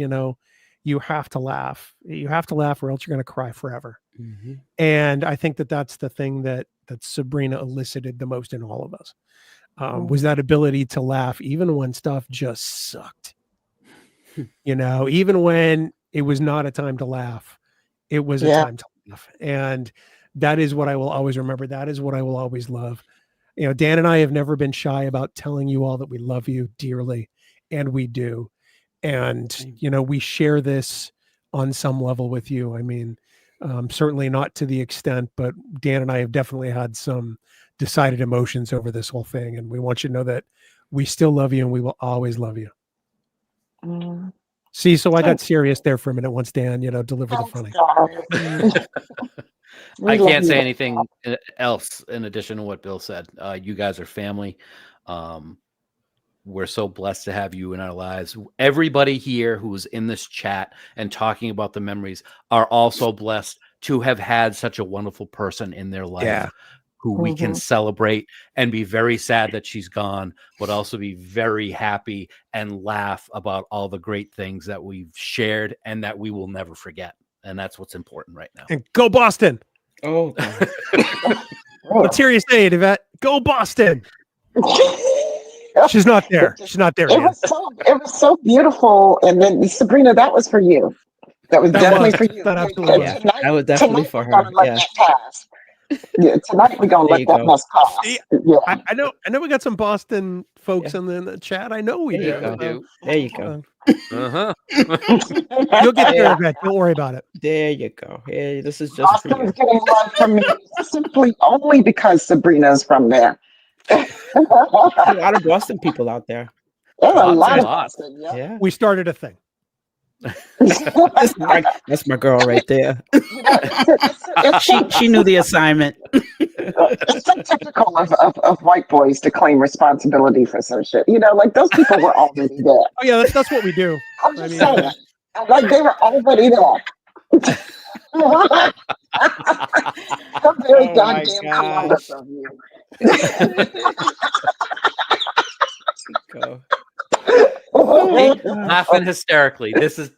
you have to laugh. You have to laugh or else you're going to cry forever. And I think that that's the thing that Subrina elicited the most in all of us, was that ability to laugh, even when stuff just sucked. Even when it was not a time to laugh, it was a time to laugh. And that is what I will always remember. That is what I will always love. Dan and I have never been shy about telling you all that we love you dearly, and we do. And, we share this on some level with you. I mean, certainly not to the extent, but Dan and I have definitely had some decided emotions over this whole thing. And we want you to know that we still love you and we will always love you. See, so I got serious there for a minute once Dan, delivered the funny. I can't say anything else in addition to what Bill said. You guys are family. We're so blessed to have you in our lives. Everybody here who's in this chat and talking about the memories are also blessed to have had such a wonderful person in their life who we can celebrate and be very sad that she's gone, but also be very happy and laugh about all the great things that we've shared and that we will never forget. And that's what's important right now. And go Boston. Oh, let's hear you say it, Yvette. Go Boston. She's not there. She's not there. It was so beautiful. And then Subrina, that was for you. That was definitely for you. That absolutely was. Tonight, that was definitely for her. That pass. Yeah, tonight we're gonna let that mess pass. Yeah. I know we got some Boston folks in the chat. I know we do. There you go. You'll get there, Yvette. Don't worry about it. There you go. Hey, this is just Boston's getting love from me simply only because Sabrina's from there. a lot of Boston people out there. There's a lot of Boston. Yeah. We started a thing. That's my girl right there. She knew the assignment. It's so typical of white boys to claim responsibility for some shit. Like those people were already there. Oh yeah, that's what we do. I'm just saying. Like they were already there. I'm very goddamn Columbus of you. Go. Laughing hysterically. This is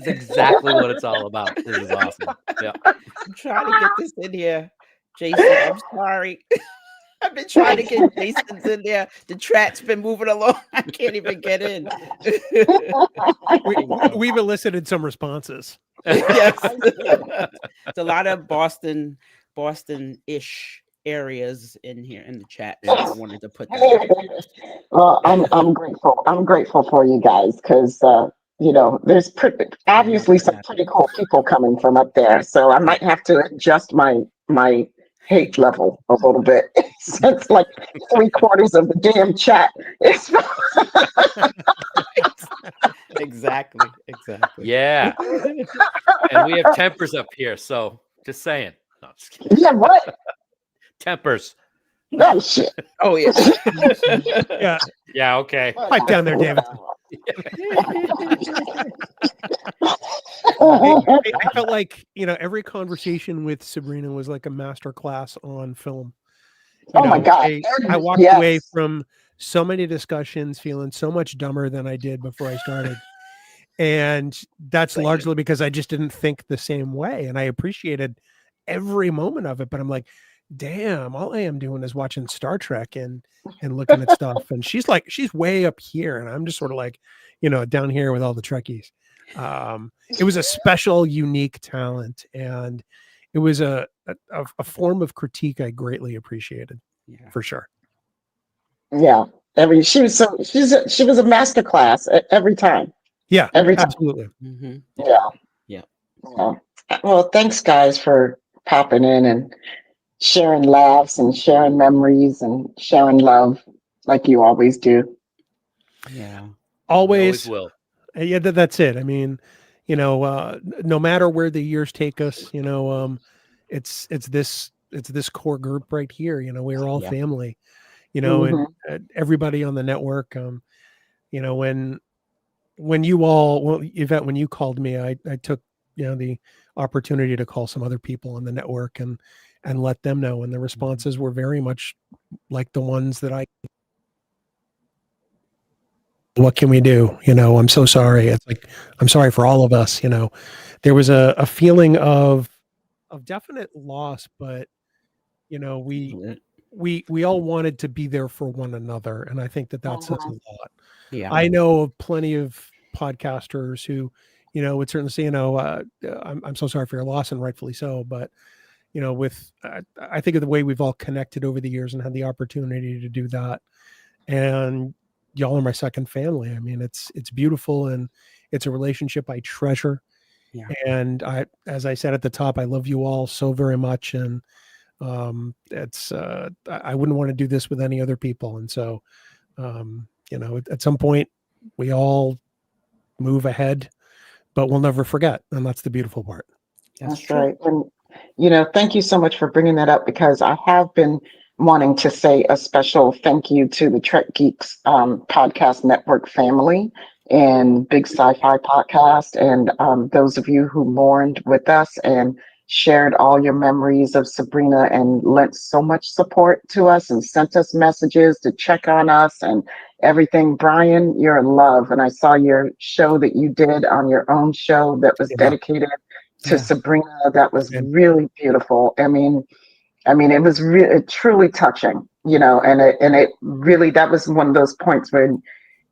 exactly what it's all about. This is awesome. Yeah. I'm trying to get this in here, Jason. I'm sorry. I've been trying to get Jason's in there. The chat's been moving along. I can't even get in. We've elicited some responses. Yes. It's a lot of Boston-ish areas in here in the chat. So I wanted to put that. Well, I'm grateful. I'm grateful for you guys because there's obviously some pretty cool people coming from up there. So I might have to adjust my hate level a little bit since like 3/4 of the damn chat is. Exactly. Yeah. And we have tempers up here, so just saying. No, just kidding. Yeah, what? Tempers. No shit. Oh yeah. Yeah. Yeah, okay. Pipe down there, David. I felt like, every conversation with Subrina was like a master class on film. Oh my God. I walked away from so many discussions feeling so much dumber than I did before I started. And that's largely because I just didn't think the same way. And I appreciated every moment of it. But I'm like, damn, all I am doing is watching Star Trek and looking at stuff. And she's way up here. And I'm just sort of like, down here with all the Trekkies. It was a special, unique talent. And it was a form of critique I greatly appreciated. Yeah. For sure. Yeah. She was a master class every time. Yeah, every time. Absolutely. Mm-hmm. Yeah. Well, thanks guys for popping in and sharing laughs and sharing memories and sharing love like you always do. Yeah. Always will. Yeah, that's it. I mean, no matter where the years take us, it's this core group right here. We're all family, and everybody on the network. When you all, Yvette, when you called me, I took, the opportunity to call some other people on the network and let them know. And the responses were very much like the ones that what can we do? I'm so sorry. It's like, I'm sorry for all of us. There was a feeling of definite loss, but we all wanted to be there for one another. And I think that says a lot. Yeah. I know of plenty of podcasters who, would certainly say, I'm so sorry for your loss, and rightfully so. But, I think of the way we've all connected over the years and had the opportunity to do that. And y'all are my second family. I mean, it's beautiful, and it's a relationship I treasure. Yeah. And as I said at the top, I love you all so very much. And I wouldn't want to do this with any other people. And so, at some point we all move ahead, but we'll never forget. And that's the beautiful part. That's right. And, thank you so much for bringing that up, because I have been wanting to say a special thank you to the Trek Geeks podcast network family and Big Sci-Fi podcast, and those of you who mourned with us and shared all your memories of Subrina and lent so much support to us and sent us messages to check on us and everything. Brian, you're in love. And I saw your show that you did on your own show that was dedicated to Subrina. That was really beautiful. I mean, it was really truly touching, and it really, that was one of those points where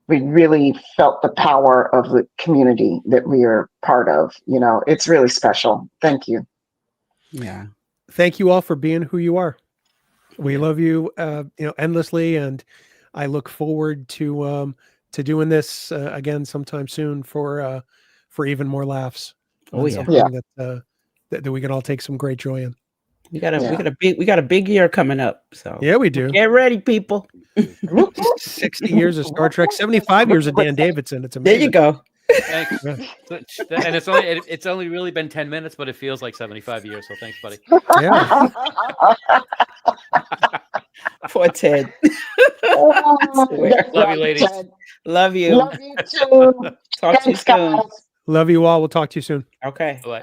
we really felt the power of the community that we are part of. It's really special. Thank you. Yeah. Thank you all for being who you are. We love you, endlessly. And I look forward to doing this again sometime soon for even more laughs. Oh yeah. Something that we can all take some great joy in. We got a big year coming up. So yeah, we do. Get ready, people. 60 years of Star Trek, 75 years of Dan Davidson. It's amazing. There you go. Thanks. And it's only really been 10 minutes, but it feels like 75 years. So thanks, buddy. Yeah. Poor Ted. Love you, ladies. Love you. Love you too. Talk to you soon. Love you all. We'll talk to you soon. Okay. Bye.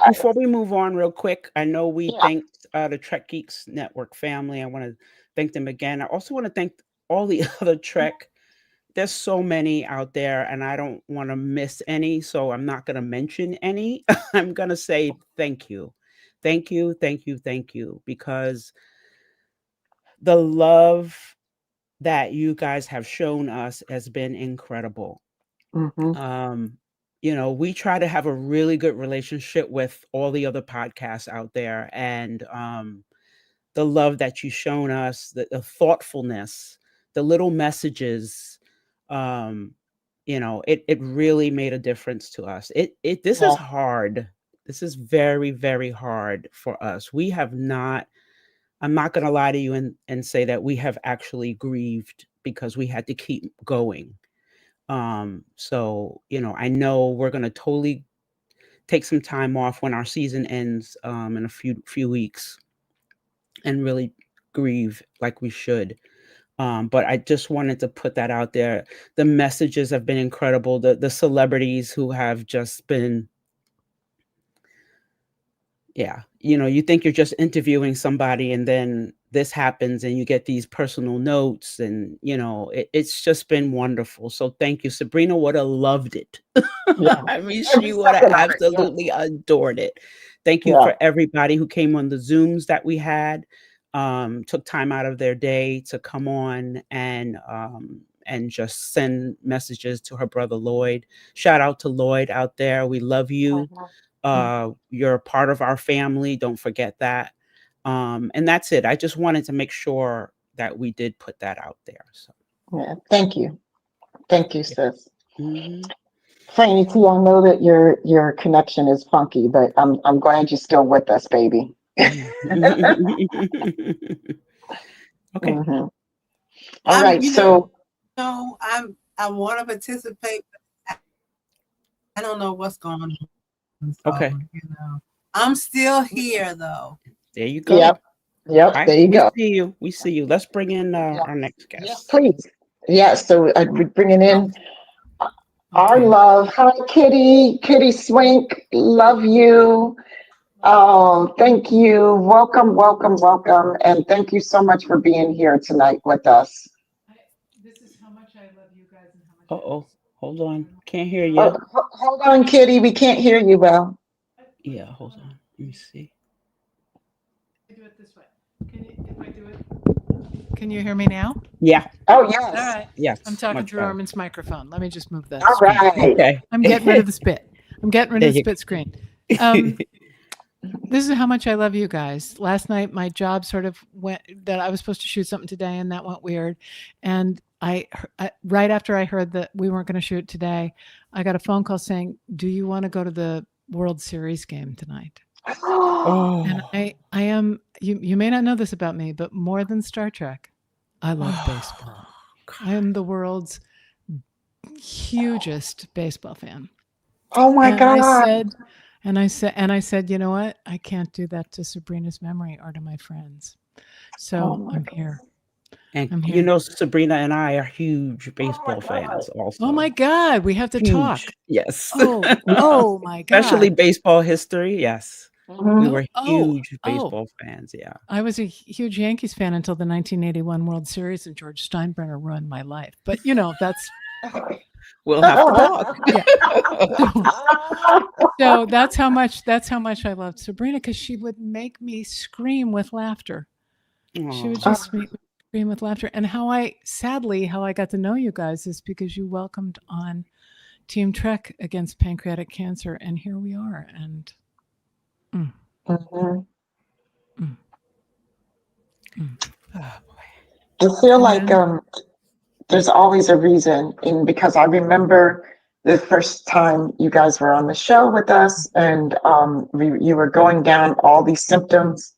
Before we move on real quick, I know we thanked the Trek Geeks Network family. I want to thank them again. I also want to thank all the other Trek. There's so many out there, and I don't want to miss any, so I'm not going to mention any. I'm going to say thank you. Thank you, thank you, thank you, because the love that you guys have shown us has been incredible. You know, we try to have a really good relationship with all the other podcasts out there, and the love that you've shown us, the thoughtfulness, the little messages, you know, it really made a difference to us. This is hard. This is very, very hard for us. We have not, I'm not going to lie to you and say that we have actually grieved because we had to keep going. So, you know, I know we're going to totally take some time off when our season ends in a few weeks and really grieve like we should. But I just wanted to put that out there. The messages have been incredible. The celebrities who have just been, yeah, you know, you think you're just interviewing somebody and then this happens and you get these personal notes, and, you know, it's just been wonderful. So thank you. Subrina would have loved it. I mean, she would have absolutely adored it. Thank you for everybody who came on the Zooms that we had, took time out of their day to come on and just send messages to her brother Lloyd. Shout out to Lloyd out there. We love you. You're a part of our family. Don't forget that. And that's it. I just wanted to make sure that we did put that out there. So yeah, thank you, sis. Franny T, I know that your connection is funky, but I'm glad you're still with us, baby. Okay. All right. So I want to participate. But I don't know what's going on. So, okay. You know, I'm still here though. There you go. Yep. There you go. We see you. Let's bring in our next guest. Yes, please. Yeah. So we're bringing in our love. Hi, Kitty Swink. Love you. Thank you. Welcome. And thank you so much for being here tonight with us. This is how much I love you guys and how much. Uh-oh. Hold on. Can't hear you. Hold on, Kitty. We can't hear you well. Yeah, hold on. Let me see. Do it this way. If I do it, can you hear me now? Yeah. Oh, yes. All right. Yes. I'm talking through Armin's microphone. Let me just move that. All right. Okay. I'm getting rid of the spit. I'm getting rid of the spit screen. This is how much I love you guys. Last night, my job sort of went that I was supposed to shoot something today, and that went weird. And I right after I heard that we weren't going to shoot today, I got a phone call saying, "Do you want to go to the World Series game tonight?" And I am. You may not know this about me, but more than Star Trek, I love baseball. I am the world's hugest baseball fan. Oh my God. I said, you know what? I can't do that to Sabrina's memory or to my friends. So I'm here. And you know, Sabrina and I are huge baseball fans also. Oh my God. We have to talk. Yes. Oh my God. Especially baseball history. Yes. We were huge baseball fans. Yeah. I was a huge Yankees fan until the 1981 World Series, and George Steinbrenner ruined my life. But you know, that's we'll have to talk. So that's how much I loved Sabrina, because she would make me scream with laughter. She would just make me scream with laughter. And how I got to know you guys is because you welcomed on Team Trek against pancreatic cancer, and here we are. And I feel like there's always a reason, and because I remember the first time you guys were on the show with us, and you were going down all these symptoms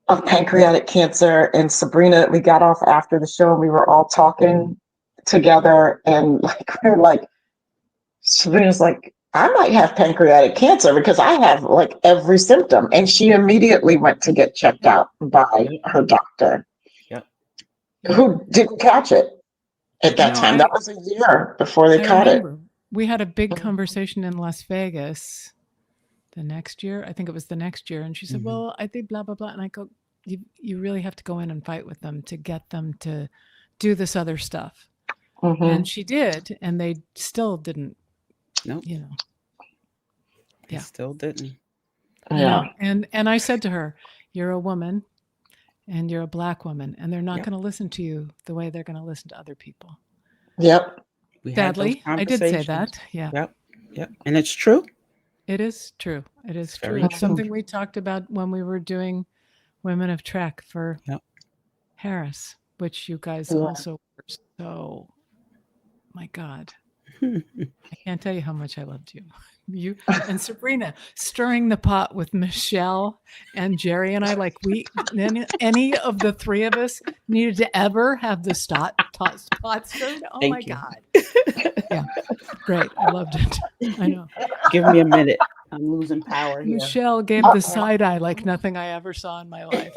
of pancreatic cancer, and Sabrina, we got off after the show and we were all talking together, and we're like, Sabrina's like, I might have pancreatic cancer because I have like every symptom. And she immediately went to get checked out by her doctor, who didn't catch it at that time. That was a year before they caught it. We had a big conversation in Las Vegas the next year. I think it was the next year. And she said, well, I think blah, blah, blah. And I go, you really have to go in and fight with them to get them to do this other stuff. And she did. And they still didn't. Nope. You know. They still didn't. Yeah. And I said to her, you're a woman and you're a Black woman, and they're not Yep. going to listen to you the way they're going to listen to other people. Yep. We had those Sadly, I did say conversations. that. Yeah. Yep. Yep. And it's true. It is true. It is It's true. very It's true. something we talked about when we were doing Women of Trek for Yep. Harris, which you guys Yeah. also were. So, my God, I can't tell you how much I loved you. You and Subrina stirring the pot with Michelle and Jerry and I, like any of the three of us needed to ever have the pot stirred. Oh Thank my you. God. Yeah. Great. I loved it. I know. Give me a minute. I'm losing power here. Michelle gave the side eye like nothing I ever saw in my life.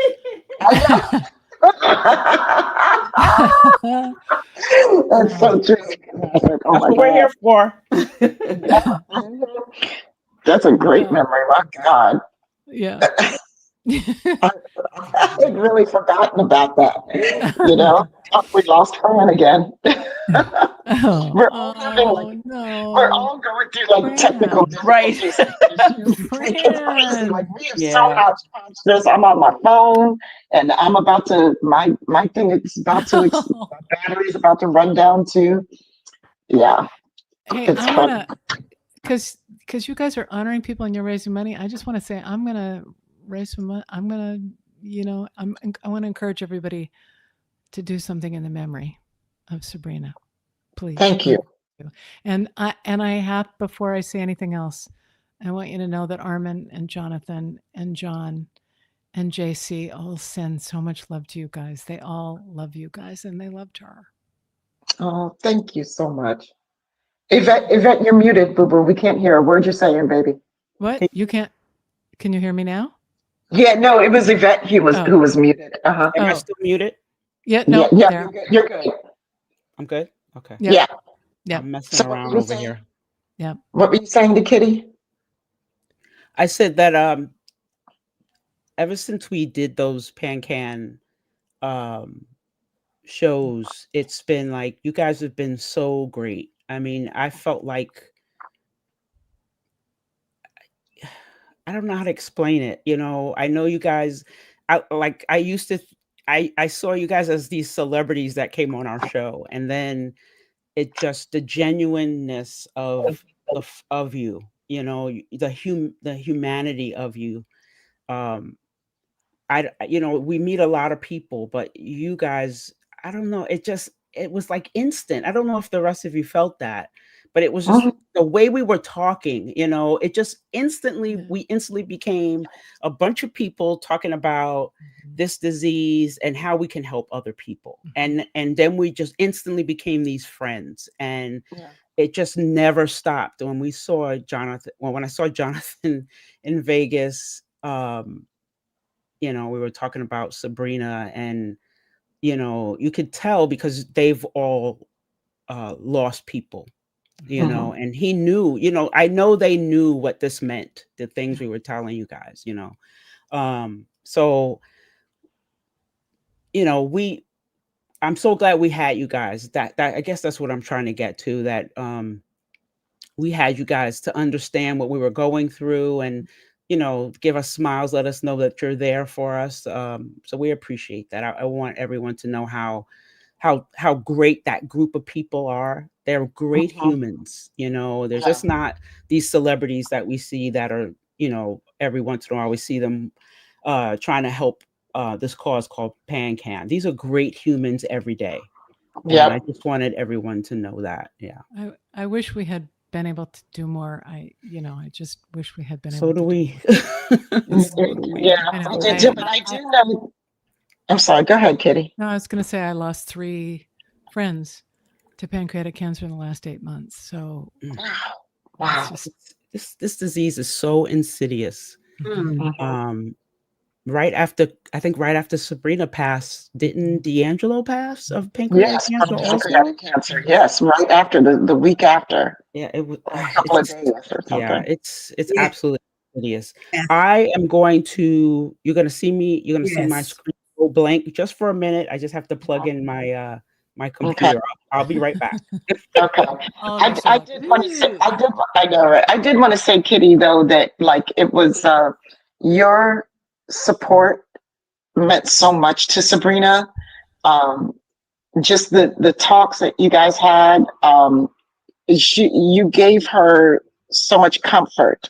That's so true. Oh That's my what we're here God. for. That's a great memory. My God. Yeah. I'd really forgotten about that. You know, we lost Fran again. We're all having we're all going through like technical difficulties. Crazy. Like we have so much this. I'm on my phone and I'm about to my thing is about to my battery's about to run down too. Yeah. Hey, it's I fun. want to, because you guys are honoring people and you're raising money. I just want to say I'm going to raise some money. I'm going to, I want to encourage everybody to do something in the memory of Subrina. Please. Thank you. And I have, before I say anything else, I want you to know that Armin and Jonathan and John and JC all send so much love to you guys. They all love you guys and they loved her. Oh, thank you so much. Yvette, you're muted, boo boo. We can't hear a word you're saying, baby. What? You can't? Can you hear me now? Yeah, no, it was Yvette who was muted. Uh-huh. Am I still muted? Yeah, no. Yeah, there. you're good. I'm good. Okay. Yeah. I'm messing around over here. Yeah. What were you saying to Kitty? I said that ever since we did those PANCAN shows, it's been like you guys have been so great. I mean, I felt like I don't know how to explain it. I know you guys. I saw you guys as these celebrities that came on our show, and then it just the genuineness of you, the humanity of you. We meet a lot of people, but you guys, I don't know. It was like instant. I don't know if the rest of you felt that, but it was just the way we were talking, it just we instantly became a bunch of people talking about this disease and how we can help other people. And then we just instantly became these friends, and it just never stopped. When we saw Jonathan, when I saw Jonathan in Vegas, we were talking about Subrina, and you could tell because they've all lost people, and he knew, I know they knew what this meant, the things we were telling you guys, so I'm so glad we had you guys. That I guess that's what I'm trying to get to, that we had you guys to understand what we were going through, and give us smiles, let us know that you're there for us. So we appreciate that. I want everyone to know how great that group of people are. They're great humans. They're just not these celebrities that we see that are, every once in a while we see them trying to help this cause called PANCAN. These are great humans every day. Yeah. I just wanted everyone to know that. Yeah. I wish we had been able to do more. I just wish we had been able to. So do we. Yeah. I do know. I'm sorry. Go ahead, Kitty. No, I was going to say I lost 3 friends to pancreatic cancer in the last 8 months. So wow, this disease is so insidious. Right after Subrina passed, didn't D'Angelo pass of pancreatic cancer? Pancreatic cancer. Yes, right after the week after. Yeah, it was a couple of days or something. Yeah, it's absolutely insidious. I am going to. You're going to see me. You're going to see my screen go blank just for a minute. I just have to plug in my my computer. Okay. I'll be right back. Okay. I did want to say. I know, right? I did want to say, Kitty, though, that like it was your support meant so much to Subrina. Just the talks that you guys had, you gave her so much comfort.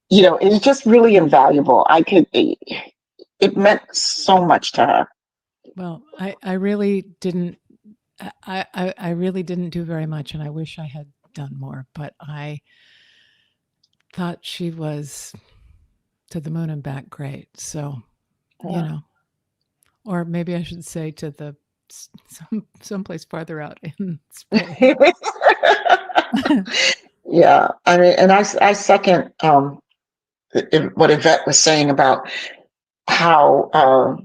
It's just really invaluable. It meant so much to her. Well, I really didn't. I really didn't do very much, and I wish I had done more. But I thought she was to the moon and back great. So, or maybe I should say to the someplace farther out in space. Yeah, I mean, and I second what Yvette was saying about how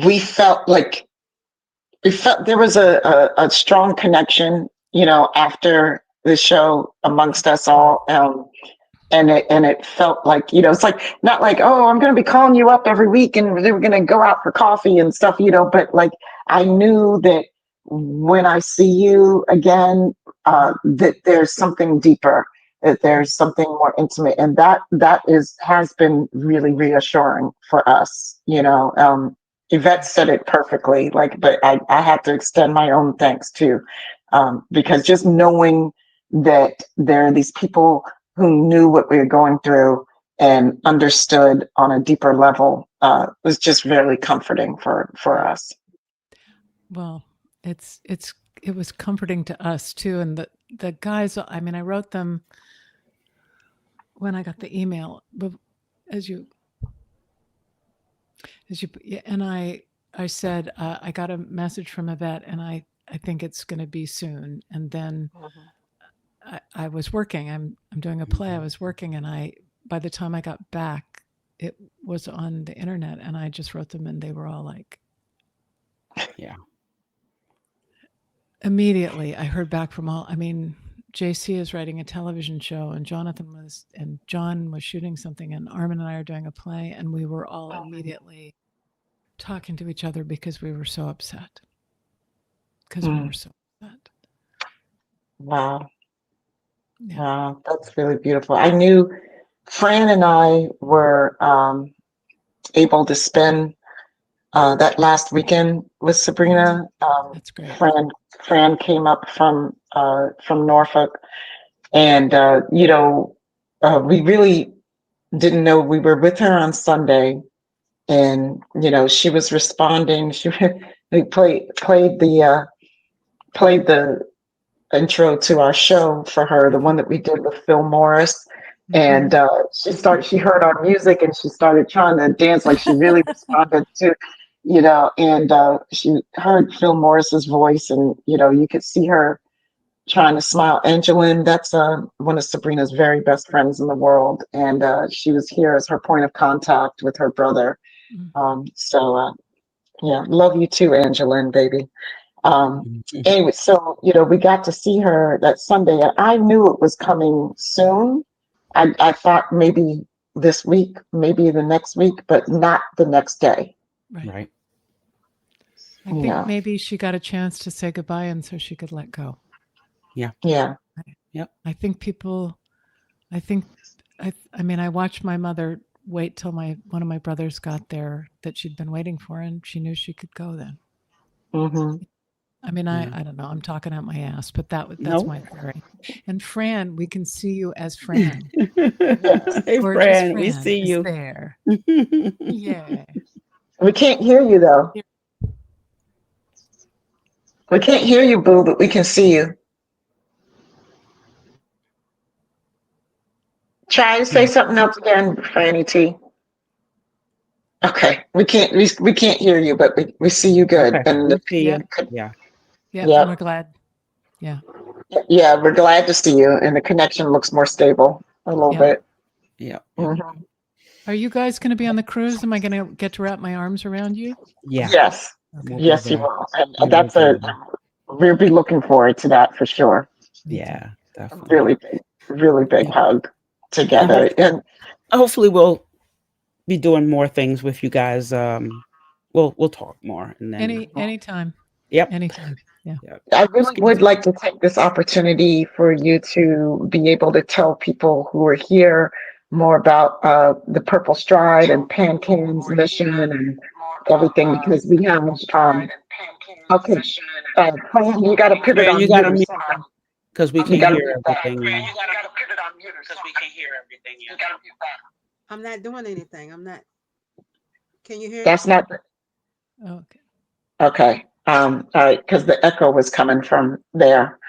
we felt there was a strong connection, after the show amongst us all. And it felt like, it's like, not like, oh, I'm going to be calling you up every week and we're going to go out for coffee and stuff, but like, I knew that when I see you again, that there's something deeper, that there's something more intimate. And that has been really reassuring for us, Yvette said it perfectly, but I had to extend my own thanks too, because just knowing that there are these people who knew what we were going through and understood on a deeper level was just very comforting for us. Well, it was comforting to us too, and the guys. I mean, I wrote them when I got the email, but and I said I got a message from Yvette, and I think it's going to be soon, and then. I was working. I'm doing a play. I was working, and by the time I got back, it was on the internet, and I just wrote them, and they were all like, yeah. Immediately, I heard back from all. I mean, JC is writing a television show, and John was shooting something, and Armin and I are doing a play, and we were all immediately talking to each other because we were so upset. We were so upset. Wow. Yeah. Wow, that's really beautiful. I knew Fran and I were able to spend that last weekend with Subrina. That's great. Fran came up from Norfolk, and we really didn't know we were with her on Sunday, and she was responding. We played the intro to our show for her, the one that we did with Phil Morris. And she heard our music and she started trying to dance, like she really responded to, and she heard Phil Morris's voice, and you could see her trying to smile. Angeline, that's one of Sabrina's very best friends in the world, and she was here as her point of contact with her brother. Yeah, love you too, Angeline, baby. Anyway, so we got to see her that Sunday, and I knew it was coming soon. I thought maybe this week, maybe the next week, but not the next day. Right. I think maybe she got a chance to say goodbye, and so she could let go. Yeah. Yep. I mean, I watched my mother wait till one of my brothers got there that she'd been waiting for, and she knew she could go then. Mm-hmm. I mean, I don't know. I'm talking out my ass, but that's my theory. And Fran, we can see you as Fran. Hey, Fran, we see you there. Yeah. We can't hear you though. We can't hear you, Boo, but we can see you. Try to say something else again, Franny T. Okay, we can't hear you, but we see you good. Okay. And Yeah, we're glad. Yeah. Yeah, we're glad to see you, and the connection looks more stable a little bit. Yeah. Mm-hmm. Are you guys going to be on the cruise? Am I going to get to wrap my arms around you? Yeah. Yes. Okay. Yes, you will. And we'll be looking forward to that for sure. Yeah, definitely. Really big hug together. And hopefully we'll be doing more things with you guys. We'll talk more, and then anytime. Yep. Anytime. Yeah. I really would like to take this opportunity for you to be able to tell people who are here more about the Purple Stride and PANCAN's mission and everything, because we have okay, Fran, you got to pivot Fran, on you got to mute. mute because we You can't gotta hear mute that. everything. Fran, Yeah. you gotta pivot on mute because we can't hear everything. You gotta mute that. I'm not doing anything. I'm not. Can you hear? That's not Okay. okay. All right, because the echo was coming from there.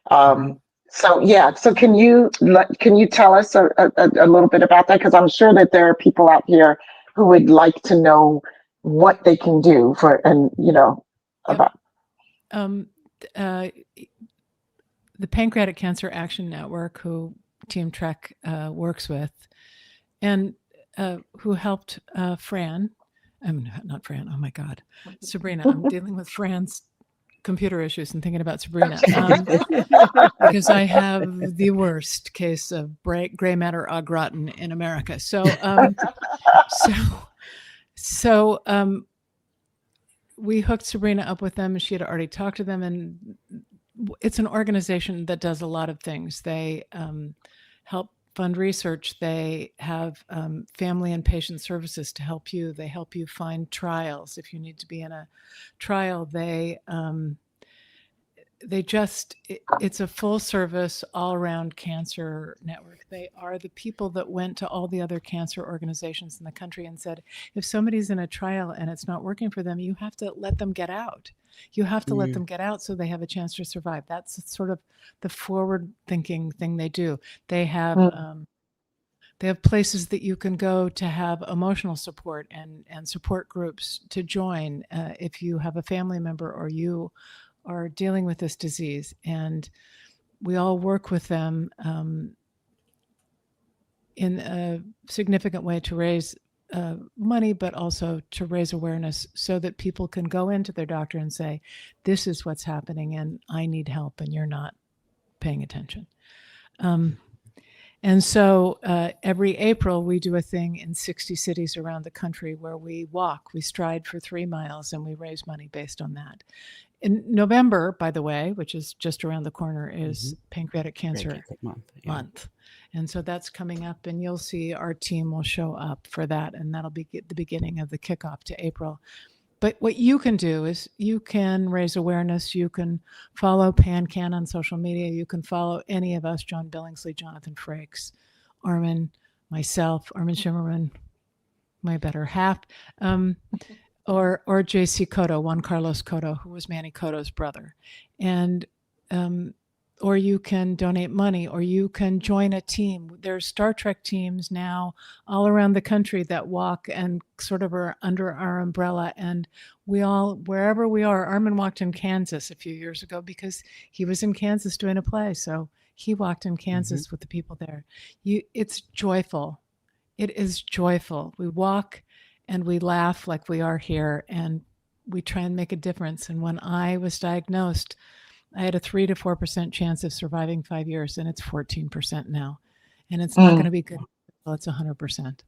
So yeah, so can you tell us a little bit about that? Because I'm sure that there are people out here who would like to know what they can do for, and about. The Pancreatic Cancer Action Network, who Team Trek works with, and who helped Fran. I'm not Fran. Oh my God, Subrina. I'm dealing with Fran's computer issues and thinking about Subrina because I have the worst case of gray matter au gratin in America. So we hooked Subrina up with them, and she had already talked to them. And it's an organization that does a lot of things. They help fund research. They have family and patient services to help you. They help you find trials if you need to be in a trial. It's a full service, all around cancer network. They are the people that went to all the other cancer organizations in the country and said, if somebody's in a trial and it's not working for them, you have to let them get out. You have to let them get out so they have a chance to survive. That's sort of the forward thinking thing they do. They have places that you can go to have emotional support and support groups to join if you have a family member or you are dealing with this disease. And we all work with them in a significant way to raise money, but also to raise awareness so that people can go into their doctor and say, this is what's happening and I need help, and you're not paying attention. And so every April we do a thing in 60 cities around the country where we stride for 3 miles, and we raise money based on that. In November, by the way, which is just around the corner, is Pancreatic Cancer Month. And so that's coming up, and you'll see our team will show up for that, and that'll be the beginning of the kickoff to April. But what you can do is you can raise awareness. You can follow PANCAN on social media. You can follow any of us, John Billingsley, Jonathan Frakes, Armin, myself, Armin Shimmerman, my better half, or JC Cotto, Juan Carlos Cotto, who was Manny Cotto's brother. And or you can donate money, or you can join a team. There's Star Trek teams now all around the country that walk and sort of are under our umbrella. And we all, wherever we are, Armin walked in Kansas a few years ago because he was in Kansas doing a play. So he walked in Kansas with the people there. It's joyful. It is joyful. We walk and we laugh like we are here, and we try and make a difference. And when I was diagnosed, I had a 3 to 4% chance of surviving 5 years, and it's 14% now. And it's not going to be good until it's 100%.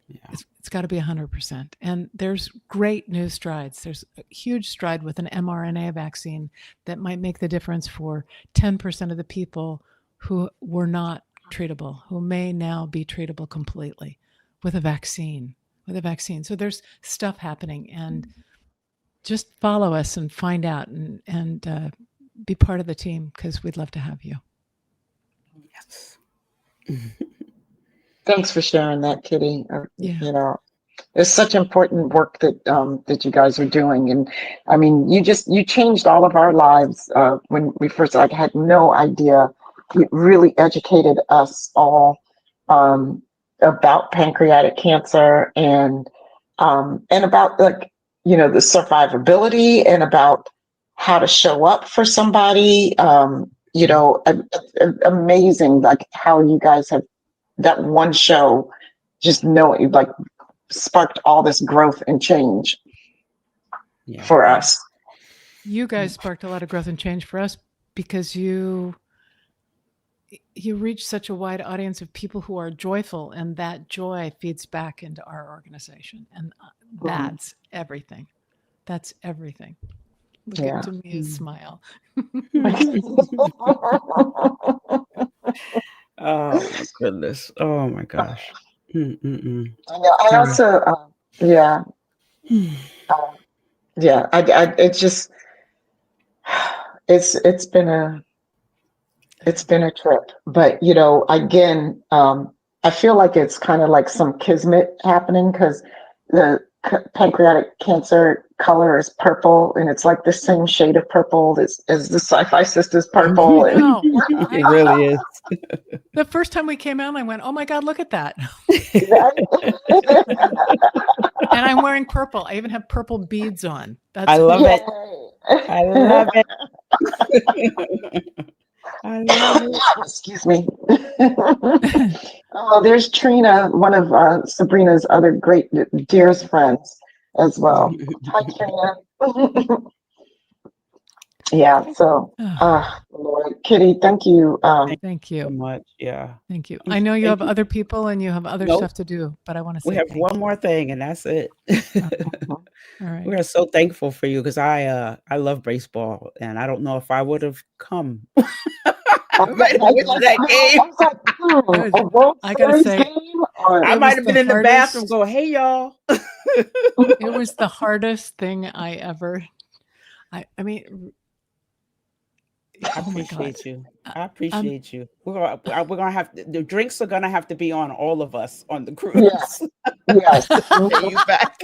Yeah. It's got to be 100%. And there's great new strides. There's a huge stride with an mRNA vaccine that might make the difference for 10% of the people who were not treatable, who may now be treatable completely with a vaccine. So there's stuff happening, and just follow us and find out and be part of the team, because we'd love to have you. Yes. Thanks for sharing that, Kitty. It's such important work that you guys are doing. And I mean, you changed all of our lives when we first, I had no idea. You really educated us all about pancreatic cancer and about the survivability and about how to show up for somebody. Amazing, like how you guys have that one show, sparked all this growth and change for us. You guys sparked a lot of growth and change for us because you reach such a wide audience of people who are joyful, and that joy feeds back into our organization. And that's everything. That's everything. Look at Tamia's smile. Oh my goodness. Oh my gosh. Mm-mm-mm. I know. I also, yeah, uh, yeah. It's just, it's been a trip. But again, I feel like it's kind of like some kismet happening because the pancreatic cancer color is purple, and it's like the same shade of purple as the SyFy Sistas purple. I know. It really is. The first time we came out, I went, "Oh my God, look at that!" And I'm wearing purple. I even have purple beads on. I love it. I love it. I love it. Excuse me. Oh, there's Trina, one of Sabrina's other great dearest friends as well. Hi, Trina. Yeah, so Lord, Kitty, thank you. Thank you so much. Yeah. Thank you. I know you have other people and you have other Nope. stuff to do, but I want to say We have thank one you. more thing, and that's it. All right. We are so thankful for you because I love baseball, and I don't know if I would have come. I might have went to that game. A World I gotta Series say, game, or I it might was have the been in the bathroom hardest. going, "Hey, y'all." It was the hardest thing I ever. I mean, I oh my God. appreciate you. I appreciate you. We're gonna have the drinks are gonna have to be on all of us on the cruise. yes, yes. To pay you back.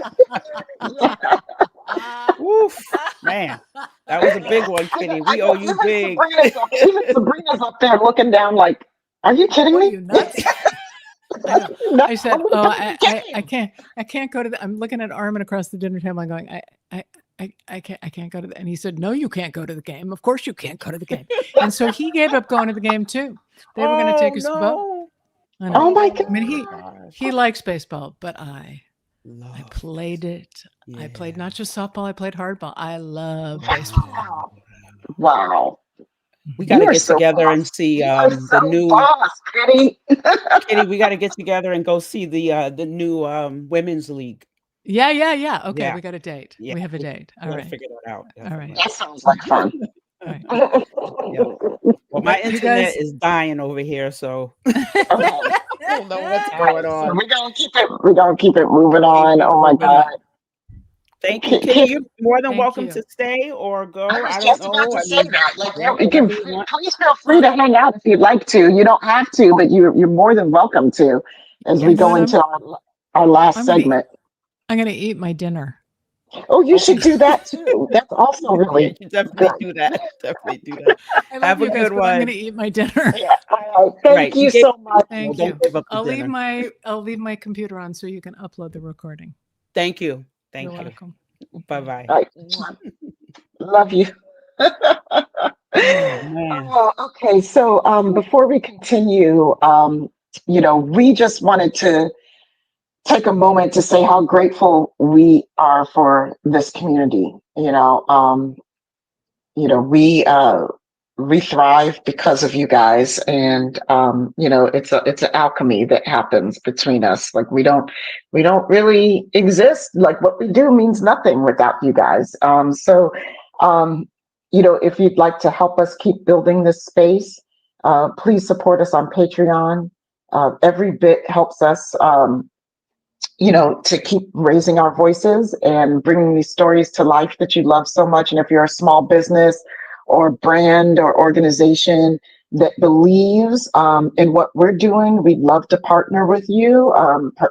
Woof, man, that was a big one, Kitty. We owe you big. Even Sabrina's up there looking down like, are you kidding What are me? you nuts? I know. No, I said, I'm "Oh, gonna come to the game." I can't go to the." I'm looking at Armin across the dinner table. I'm going, I can't go to the. And he said, "No, you can't go to the game. Of course you can't go to the game." And so he gave up going to the game too. They were going to take us to both. I know. Oh my I mean, God. he likes baseball, but I Love played it. I played Yeah. not just softball. I played hardball. I love baseball. Wow. We got to You are get so together boss. and see You are the so new boss, Kitty. Kitty. We got to get together and go see the new women's league. Yeah. Okay, Yeah. we got a date. Yeah, We have a date. All We'll right. figure that out. All right. That sounds like fun. All right. Yeah. Well, my But you internet guys- is dying over here, so Okay. I don't know what's going So on. we're gonna keep it moving on. Oh my Moving on. God. Thank you, Kitty. You're more than Thank welcome you. to stay or go. I was I don't just about know. to I say mean, that. Like, yeah, you can whatever you want. please feel free to hang out if you'd like to. You don't have to, but you're more than welcome to as we You know go what, into our last I'm gonna- segment. I'm going to eat my dinner. Oh, you Okay. should do that too. That's also Yeah, really you definitely good. do that. Definitely do that. I love Have a you guys, good but I'm one. going to eat my dinner. Yeah. All right. Thank Right. you You get- so much. Thank Don't you. give up the I'll leave dinner. my computer on so you can upload the recording. Thank you. Thank You're you. welcome. Bye bye. All right. Love you. Man. Oh, okay. So before we continue, we just wanted to take a moment to say how grateful we are for this community. We thrive because of you guys, and it's an alchemy that happens between us. Like we don't really exist. Like what we do means nothing without you guys. If you'd like to help us keep building this space, please support us on Patreon. Every bit helps us. To keep raising our voices and bringing these stories to life that you love so much. And if you're a small business or brand or organization that believes in what we're doing, we'd love to partner with you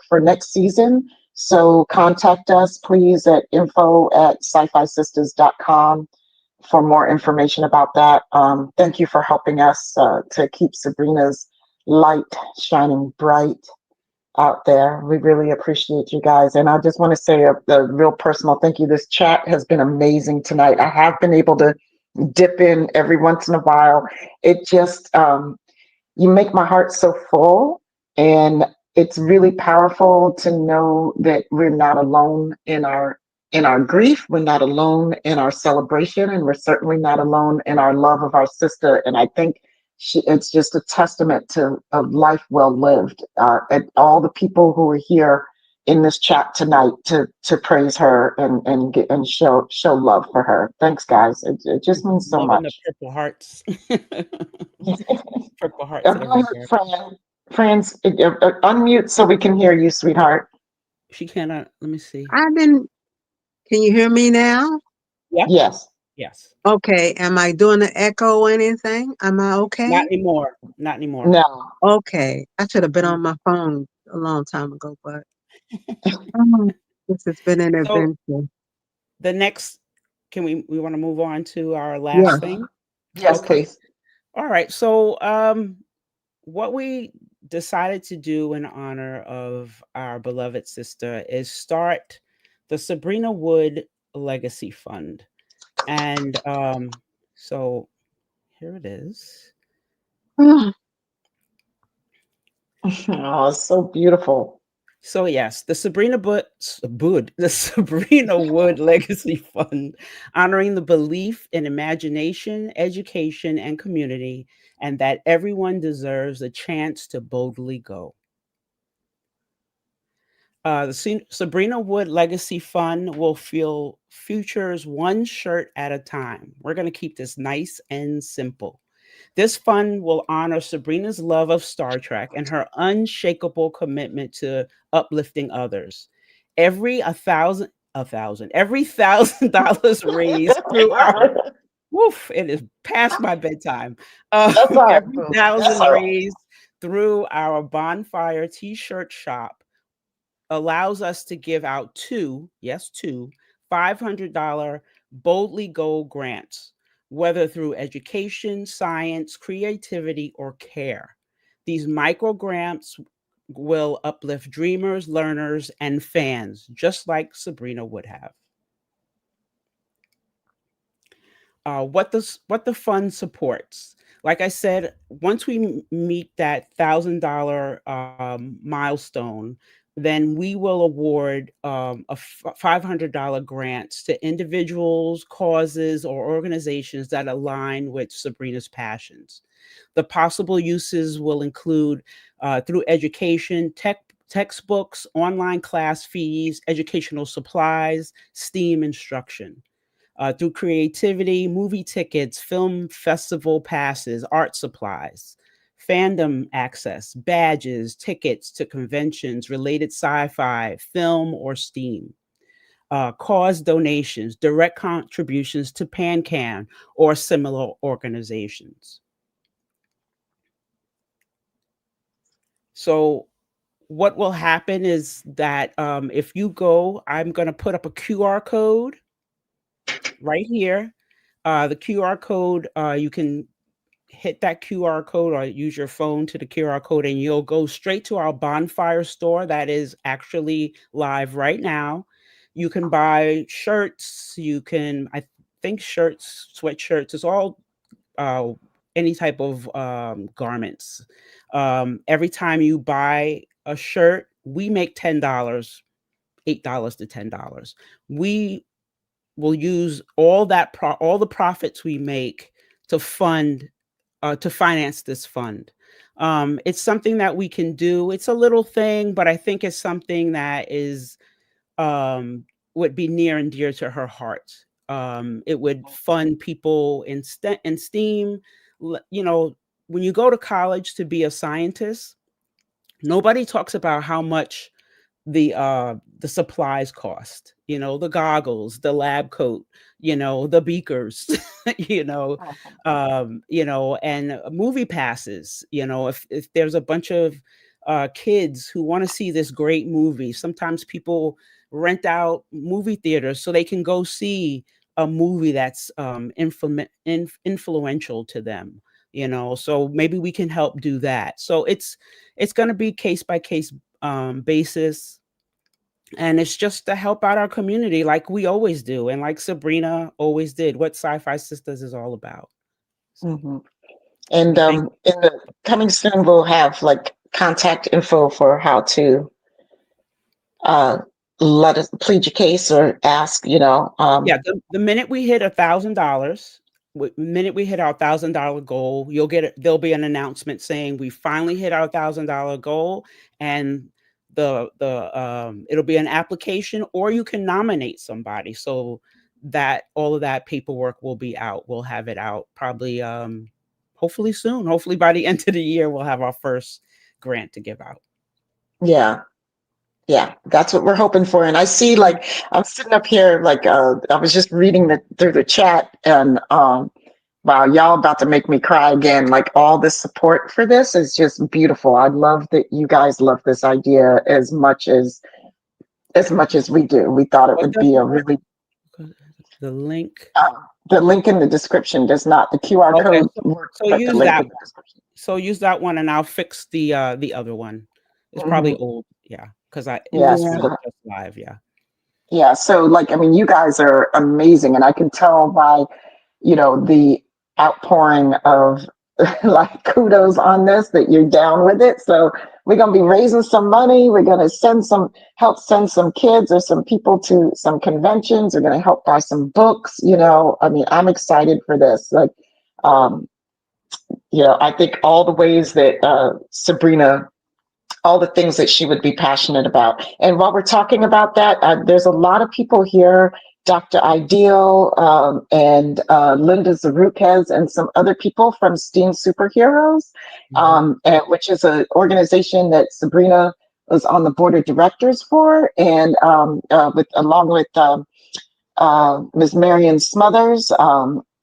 for next season. So contact us, please, at info@syfysistas.com for more information about that. Thank you for helping us to keep Sabrina's light shining bright out there. We really appreciate you guys. And I just want to say a real personal thank you. This chat has been amazing tonight. I have been able to dip in every once in a while. It just, you make my heart so full. And it's really powerful to know that we're not alone in our grief. We're not alone in our celebration. And we're certainly not alone in our love of our sister. And I think it's just a testament to a life well lived. And all the people who are here in this chat tonight to praise her and show love for her. Thanks, guys. It just means so Loving much. the purple hearts. Purple hearts Go ahead, everywhere. Franz, unmute so we can hear you, sweetheart. She cannot. Let me see. Can you hear me now? Yeah. Yes. Yes. Okay. Am I doing an echo or anything? Am I okay? Not anymore. Not anymore. No. Okay. I should have been on my phone a long time ago, but this has been an So adventure. the next, we want to move on to our last Yeah. thing? Yes, please. All right. So what we decided to do in honor of our beloved sister is start the Subrina Wood Legacy Fund. And so here it is. Oh, it's so beautiful. So yes, the Subrina Wood Legacy Fund, honoring the belief in imagination, education, and community, and that everyone deserves a chance to boldly go. The Subrina Wood Legacy Fund will fill futures one shirt at a time. We're going to keep this nice and simple. This fund will honor Sabrina's love of Star Trek and her unshakable commitment to uplifting others. Every $1,000 raised through our it is past my bedtime. Every $1,000 raised through our bonfire t-shirt shop allows us to give out two $500 Boldly Go grants, whether through education, science, creativity, or care. These micro grants will uplift dreamers, learners, and fans, just like Subrina would have. What the fund supports. Like I said, once we meet that $1,000 milestone, then we will award a $500 grants to individuals, causes, or organizations that align with Sabrina's passions. The possible uses will include through education, textbooks, online class fees, educational supplies, STEAM instruction. Through creativity, movie tickets, film festival passes, art supplies, fandom access, badges, tickets to conventions, related sci-fi, film, or STEAM. Cause donations, direct contributions to PANCAN or similar organizations. So what will happen is that if you go, I'm going to put up a QR code right here. The QR code, you can hit that QR code or use your phone to the QR code and you'll go straight to our bonfire store that is actually live right now. You can buy shirts, I think shirts, sweatshirts, it's all any type of garments. Every time you buy a shirt, we make $10, $8 to $10. We will use all the profits we make to finance this fund. It's something that we can do. It's a little thing, but I think it's something that is would be near and dear to her heart. It would fund people in STEAM. You know, when you go to college to be a scientist, nobody talks about how much the supplies cost, the goggles, the lab coat, the beakers, and movie passes, if there's a bunch of kids who want to see this great movie, sometimes people rent out movie theaters so they can go see a movie that's influential to them, so maybe we can help do that. So it's going to be case by case basis. And it's just to help out our community like we always do. And like Subrina always did, what SyFy Sistas is all about. Mm-hmm. And in the coming soon, we'll have like contact info for how to let us plead your case or ask, Yeah, the minute we hit $1,000, the minute we hit our $1,000 goal, there'll be an announcement saying we finally hit our $1,000 goal, and it'll be an application, or you can nominate somebody. So that all of that paperwork will be out. We'll have it out probably hopefully soon. Hopefully by the end of the year, we'll have our first grant to give out. Yeah. Yeah, that's what we're hoping for. And I see, like, I'm sitting up here, like, I was just reading through the chat, and wow, y'all about to make me cry again. Like, all the support for this is just beautiful. I love that you guys love this idea as much as we do. We thought it would be a really the link. The link in the description does not. The QR code works, so but use the link that. in the description. So use that one, and I'll fix the other one. It's probably old, yeah, because this was just live, yeah. Yeah, so like, I mean, you guys are amazing, and I can tell by, the outpouring of like kudos on this that you're down with it. So we're gonna be raising some money. We're gonna help send some kids or some people to some conventions. We're gonna help buy some books. I mean, I'm excited for this. Like, I think all the ways that Subrina, all the things that she would be passionate about. And while we're talking about that, there's a lot of people here, Dr. Ideal and Linda Zaruquez and some other people from STEAM Superheroes, which is an organization that Subrina was on the board of directors for, and along with Ms. Marion Smothers,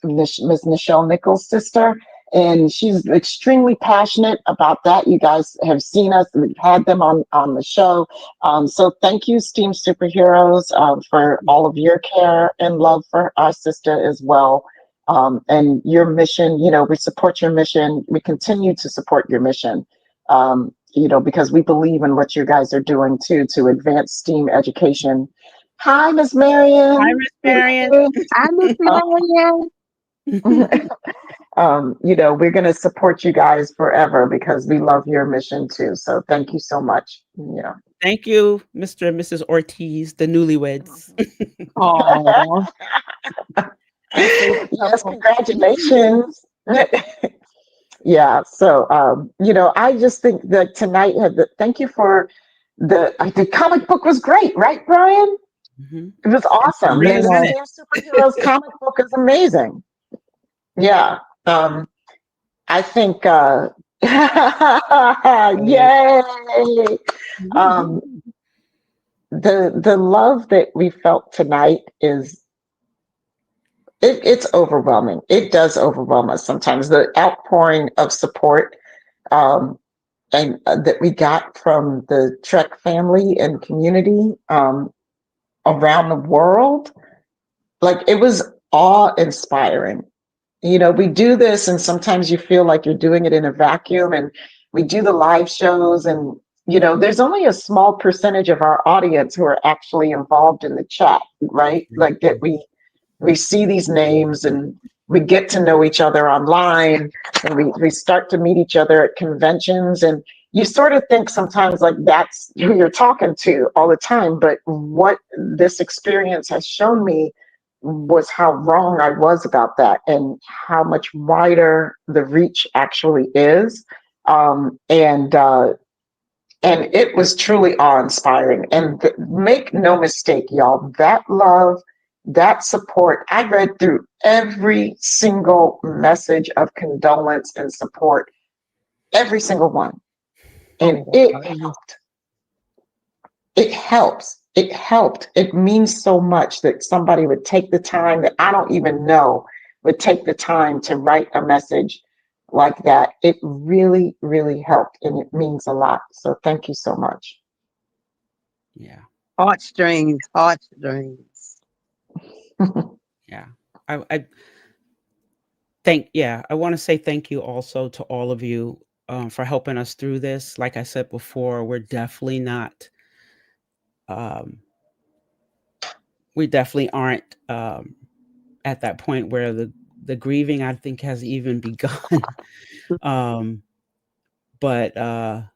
Ms. Nichelle Nichols' sister. And she's extremely passionate about that. You guys have seen us. We've had them on the show. So thank you, STEAM Superheroes, for all of your care and love for our sister as well. And your mission, we support your mission. We continue to support your mission, because we believe in what you guys are doing too, to advance STEAM education. Hi, Miss Marion. Hi, Miss Marion. I miss Marion. We're going to support you guys forever because we love your mission too. So thank you so much. Thank you, Mr. and Mrs. Ortiz, the newlyweds. Oh, yes, congratulations. Yeah. So, I just think that tonight thank you for the comic book was great, right, Brian? Mm-hmm. It was awesome. The Superheroes comic book is amazing. Yeah. I think, yay. The love that we felt tonight is, it's overwhelming. It does overwhelm us sometimes. The outpouring of support, and that we got from the Trek family and community, around the world, like, it was awe-inspiring. We do this, and sometimes you feel like you're doing it in a vacuum, and we do the live shows, and there's only a small percentage of our audience who are actually involved in the chat, right? Like, that we see these names, and we get to know each other online, and we start to meet each other at conventions, and you sort of think sometimes like that's who you're talking to all the time. But what this experience has shown me was how wrong I was about that, and how much wider the reach actually is. And it was truly awe-inspiring. And make no mistake, y'all, that love, that support, I read through every single message of condolence and support, every single one. And it helped. It helps. It helped. It means so much that somebody would take the time, that I don't even know, would take the time to write a message like that. It really, really helped, and it means a lot. So thank you so much. Yeah. Heartstrings. Yeah. I want to say thank you also to all of you for helping us through this. Like I said before, we're definitely not, we definitely aren't at that point where the grieving, I think, has even begun. But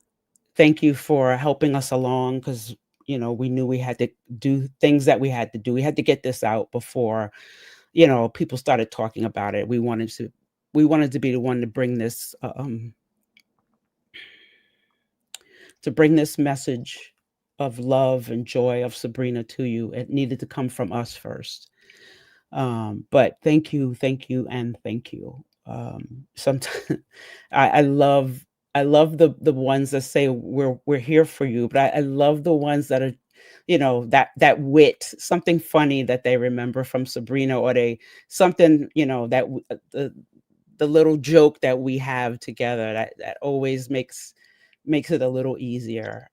thank you for helping us along, because we knew we had to do things that we had to do. We had to get this out before people started talking about it. We wanted to be the one to bring this message of love and joy of Subrina to you. It needed to come from us first. But thank you, and thank you. Sometimes I love the ones that say we're here for you, but I love the ones that are, that wit, something funny that they remember from Subrina, or something, that the little joke that we have together that always makes it a little easier.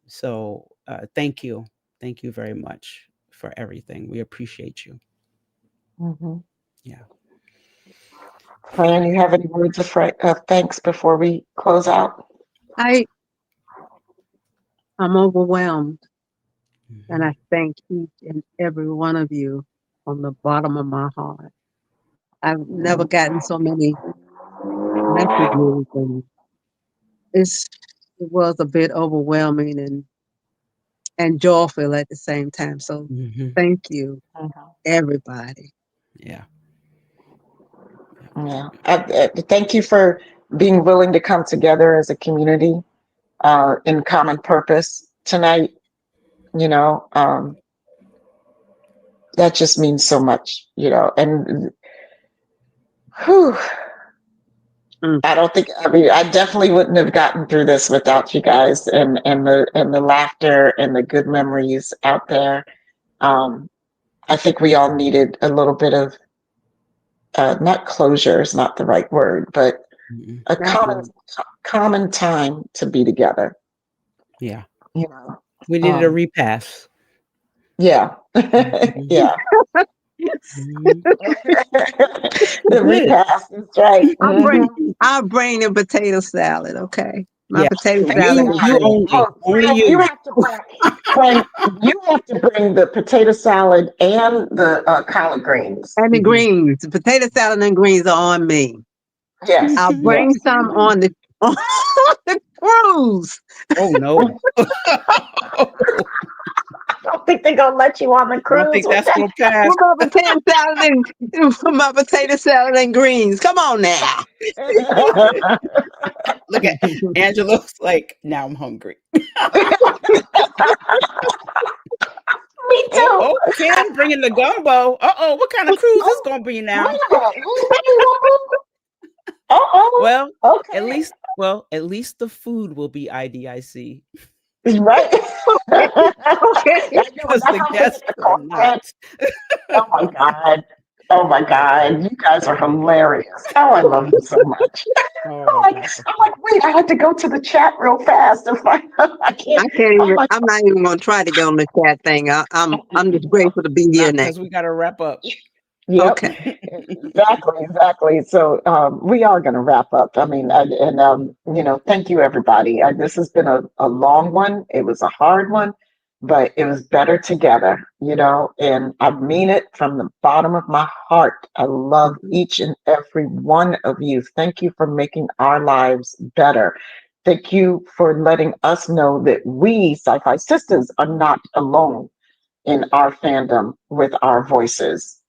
So thank you very much for everything. We appreciate you. Mm-hmm. Yeah. Fran, you have any words of thanks before we close out? I'm overwhelmed, and I thank each and every one of you from the bottom of my heart. I've never gotten so many messages, and it was a bit overwhelming and joyful at the same time. So thank you, everybody. Yeah. Yeah. Thank you for being willing to come together as a community in common purpose tonight. That just means so much, and whew, I don't think, I definitely wouldn't have gotten through this without you guys and the laughter and the good memories out there. I think we all needed a little bit of not closure is not the right word, but a common time to be together. Yeah. We needed a repass. Yeah. Yeah. The repast is right. I'll bring the potato salad. Okay. My Yeah. potato You salad. You have to bring the potato salad and the collard greens. And the greens. The potato salad and greens are on me. Yes. I'll bring some on the cruise. Oh no. I don't think they're gonna let you on the cruise. I don't think that's gonna pass. My potato salad and greens. Come on now. Look at Angela's like, now I'm hungry. Me too. Oh, Ken bringing the gumbo. What kind of cruise is gonna be now? Well, okay. At least the food will be IDIC. Right. Because the guests are not. Oh my God. You guys are hilarious. Oh, I love you so much. I'm like, wait, I had to go to the chat real fast to find out. I can't even. I'm not even gonna try to get on the chat thing. I'm just grateful to be here now. Because we gotta wrap up. Yep. Okay. Exactly. So we are going to wrap up. I mean, thank you, everybody. This has been a long one. It was a hard one, but it was better together, and I mean it from the bottom of my heart. I love each and every one of you. Thank you for making our lives better. Thank you for letting us know that we, SyFy Sistas, are not alone in our fandom with our voices.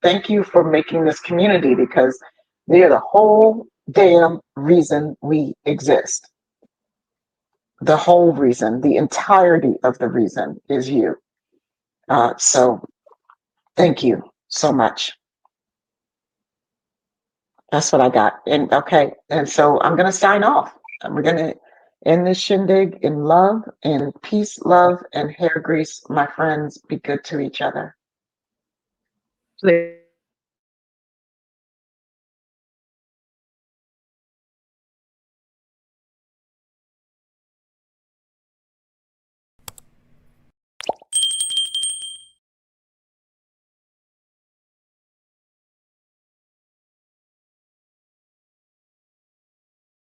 Thank you for making this community, because they're the whole damn reason we exist. The whole reason, the entirety of the reason is you. So thank you so much. That's what I got. And so I'm going to sign off. We're going to end this shindig in love and peace, love, and hair grease. My friends, be good to each other.